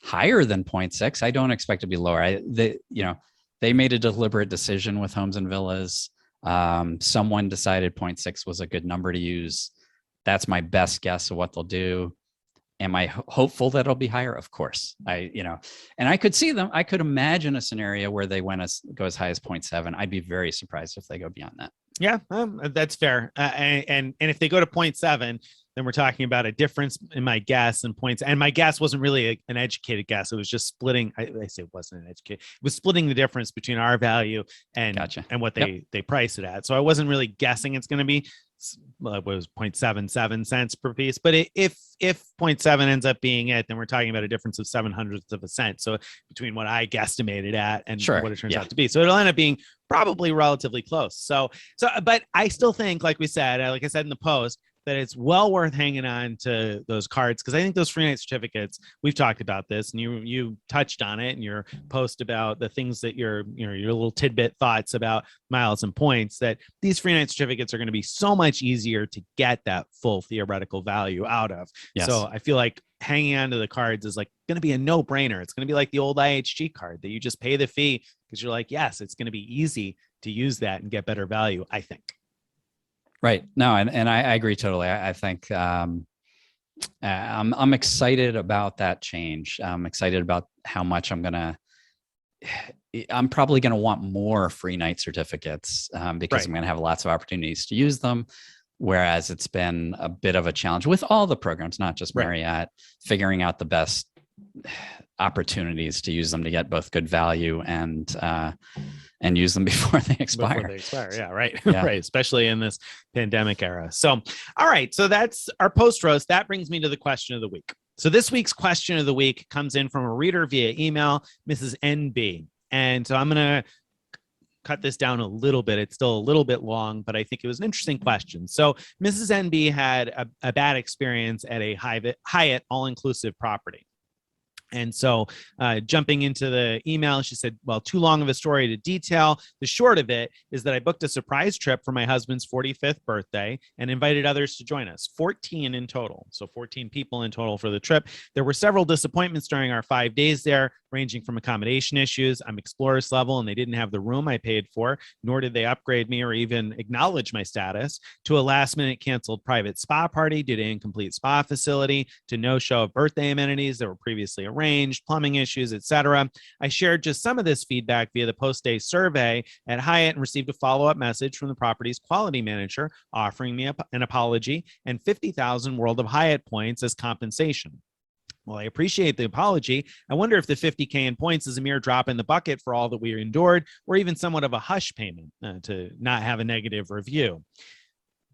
higher than 0.6. I don't expect to be lower. They made a deliberate decision with homes and villas. Someone decided 0.6 was a good number to use. That's my best guess of what they'll do. Am I hopeful that it'll be higher? Of course. And I could see them. I could imagine a scenario where they go as high as 0.7. I'd be very surprised if they go beyond that. Yeah, that's fair. And if they go to 0.7, then we're talking about a difference in my guess and points. And my guess wasn't really an educated guess. It was just splitting. I say it wasn't an educated. It was splitting the difference between our value and and what they price it at. So I wasn't really guessing it's going to be what was 0.77 cents per piece. But if 0.7 ends up being it, then we're talking about a difference of 0.07 of a cent. So between what I guesstimated at and what it turns out to be. So it'll end up being probably relatively close. So, but I still think, like I said in the post, that it's well worth hanging on to those cards, because I think those free night certificates, we've talked about this and you touched on it in your post about the things that your little tidbit thoughts about miles and points, that these free night certificates are going to be so much easier to get that full theoretical value out of. Yes. So I feel like hanging on to the cards is like going to be a no-brainer. It's going to be like the old IHG card that you just pay the fee because you're like, yes, it's going to be easy to use that and get better value, I think. Right. No, and I agree totally. I think I'm excited about that change. I'm excited about how much I'm probably going to want more free night certificates because I'm going to have lots of opportunities to use them. Whereas it's been a bit of a challenge with all the programs, not just Marriott, figuring out the best opportunities to use them to get both good value and use them before they expire. Yeah, right. Yeah. Right. Especially in this pandemic era. So, all right. So that's our post roast. That brings me to the question of the week. So this week's question of the week comes in from a reader via email, Mrs. NB. And so I'm going to cut this down a little bit. It's still a little bit long, but I think it was an interesting question. So Mrs. NB had a bad experience at a Hyatt all-inclusive property. And so jumping into the email, she said, well, too long of a story to detail. The short of it is that I booked a surprise trip for my husband's 45th birthday and invited others to join us, 14 in total. So 14 people in total for the trip. There were several disappointments during our 5 days there, ranging from accommodation issues. I'm Explorers level and they didn't have the room I paid for, nor did they upgrade me or even acknowledge my status, to a last minute canceled private spa party due to incomplete spa facility, to no show of birthday amenities that were previously arranged, plumbing issues, etc. I shared just some of this feedback via the post-day survey at Hyatt and received a follow-up message from the property's quality manager offering me an apology and 50,000 World of Hyatt points as compensation. Well, I appreciate the apology. I wonder if the 50K in points is a mere drop in the bucket for all that we endured, or even somewhat of a hush payment to not have a negative review.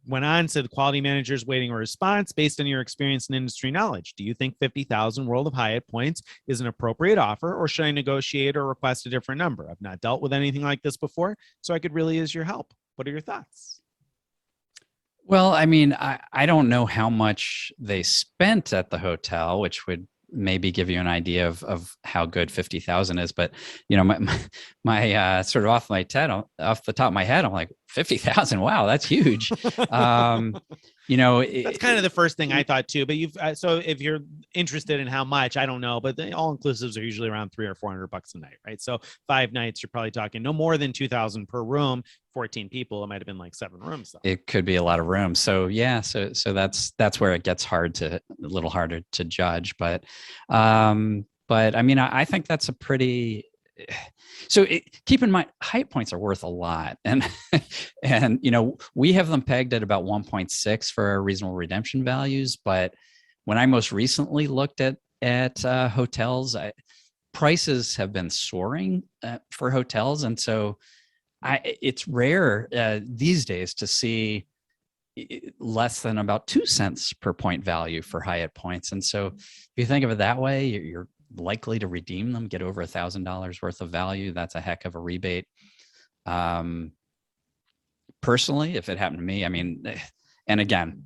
went on, said quality managers waiting a response based on your experience and industry knowledge. Do you think 50,000 World of Hyatt points is an appropriate offer, or should I negotiate or request a different number? I've not dealt with anything like this before, so I could really use your help. What are your thoughts? Well, I mean, I don't know how much they spent at the hotel, which would maybe give you an idea of how good 50,000 is. But, you know, my sort of off the top of my head, I'm like, 50,000. Wow, that's huge. You know, that's kind of the first thing I thought too. But so if you're interested in how much, I don't know, but the all inclusives are usually around $300 or $400 a night, right? So 5 nights, you're probably talking no more than 2,000 per room. 14 people, it might have been like 7 rooms. Though. It could be a lot of rooms. So yeah, so that's where it gets a little harder to judge. But I mean, I think that's a pretty. So keep in mind, Hyatt points are worth a lot, and you know, we have them pegged at about 1.6 for our reasonable redemption values. But when I most recently looked at hotels, prices have been soaring for hotels, and so it's rare these days to see less than about 2 cents per point value for Hyatt points. And so if you think of it that way, you're likely to redeem them, get over $1,000 worth of value. That's a heck of a rebate. Personally, if it happened to me, I mean, and again,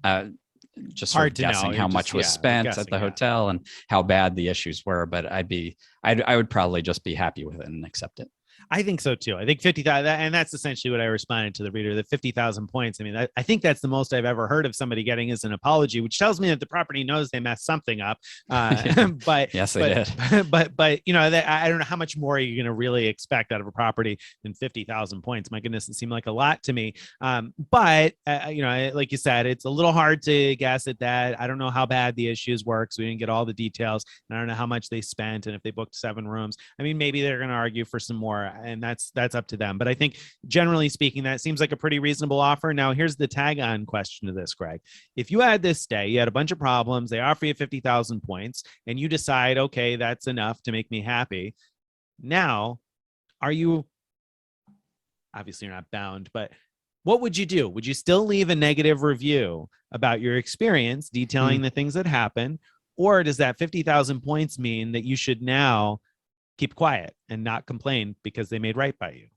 just sort of guessing how much was spent at the hotel and how bad the issues were, but I would probably just be happy with it and accept it. I think so too. I think 50,000, and that's essentially what I responded to the reader, the 50,000 points. I mean, I think that's the most I've ever heard of somebody getting as an apology, which tells me that the property knows they messed something up. But yes, they did. But you know, I don't know how much more are you going to really expect out of a property than 50,000 points. My goodness, it seemed like a lot to me. But you know, like you said, it's a little hard to guess at that. I don't know how bad the issues work, so we didn't get all the details. And I don't know how much they spent and if they booked 7 rooms. I mean, maybe they're going to argue for some more, and that's up to them. But I think generally speaking, that seems like a pretty reasonable offer. Now, here's the tag on question to this, Greg. If you had this stay, you had a bunch of problems, they offer you 50,000 points, and you decide, okay, that's enough to make me happy. Now, obviously you're not bound, but what would you do? Would you still leave a negative review about your experience, detailing the things that happened? Or does that 50,000 points mean that you should now keep quiet and not complain because they made right by you?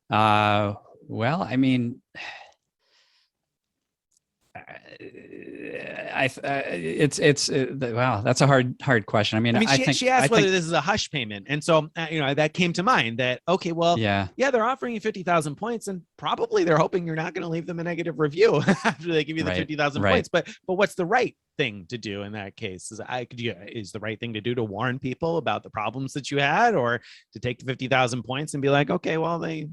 Well, I mean, wow, that's a hard question. I mean, I think she asked whether this is a hush payment, and so you know, that came to mind. That okay, well, yeah, they're offering you 50,000 points, and probably they're hoping you're not going to leave them a negative review after they give you the 50,000 points. But what's the right thing to do in that case? Is the right thing to do to warn people about the problems that you had, or to take the 50,000 points and be like, okay, well, they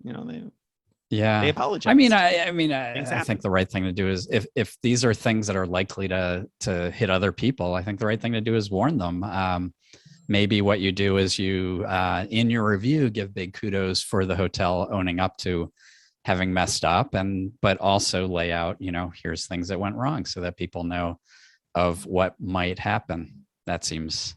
apologize. I mean, I think the right thing to do is if these are things that are likely to hit other people, I think the right thing to do is warn them. Maybe what you do is you, in your review, give big kudos for the hotel owning up to having messed up, but also lay out, you know, here's things that went wrong so that people know of what might happen. That seems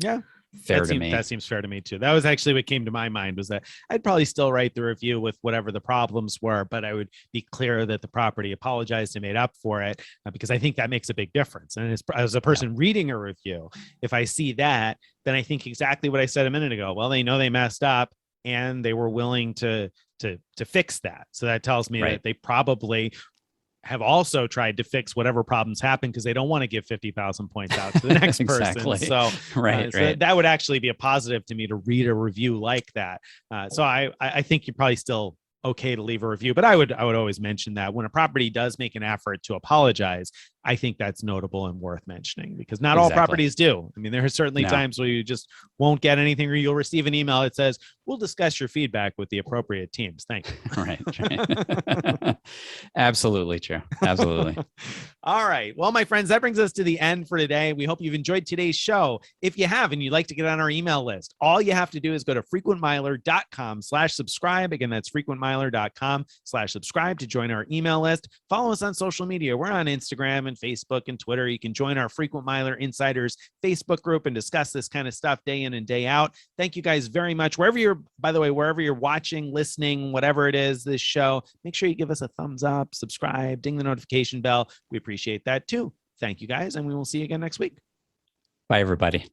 fair to me. That seems fair to me too. That was actually what came to my mind, was that I'd probably still write the review with whatever the problems were, but I would be clear that the property apologized and made up for it, because I think that makes a big difference. And as a person reading a review, if I see that, then I think exactly what I said a minute ago. Well, they know they messed up and they were willing to fix that. So that tells me that they probably have also tried to fix whatever problems happen, because they don't want to give 50,000 points out to the next person. So, so that would actually be a positive to me, to read a review like that. So I think you're probably still okay to leave a review, but I would always mention that when a property does make an effort to apologize, I think that's notable and worth mentioning, because not all properties do. I mean, there are certainly times where you just won't get anything, or you'll receive an email that says, we'll discuss your feedback with the appropriate teams. Thank you. Right. Absolutely true. Absolutely. All right. Well, my friends, that brings us to the end for today. We hope you've enjoyed today's show. If you have, and you'd like to get on our email list, all you have to do is go to frequentmiler.com/subscribe. Again, that's frequentmiler.com/subscribe to join our email list. Follow us on social media. We're on Instagram and and Facebook and Twitter. You can join our Frequent Miler Insiders Facebook group and discuss this kind of stuff day in and day out. Thank you guys very much. Wherever you're watching, listening, whatever it is, this show, make sure you give us a thumbs up, subscribe, ding the notification bell. We appreciate that too. Thank you guys, and we will see you again next week. Bye, everybody.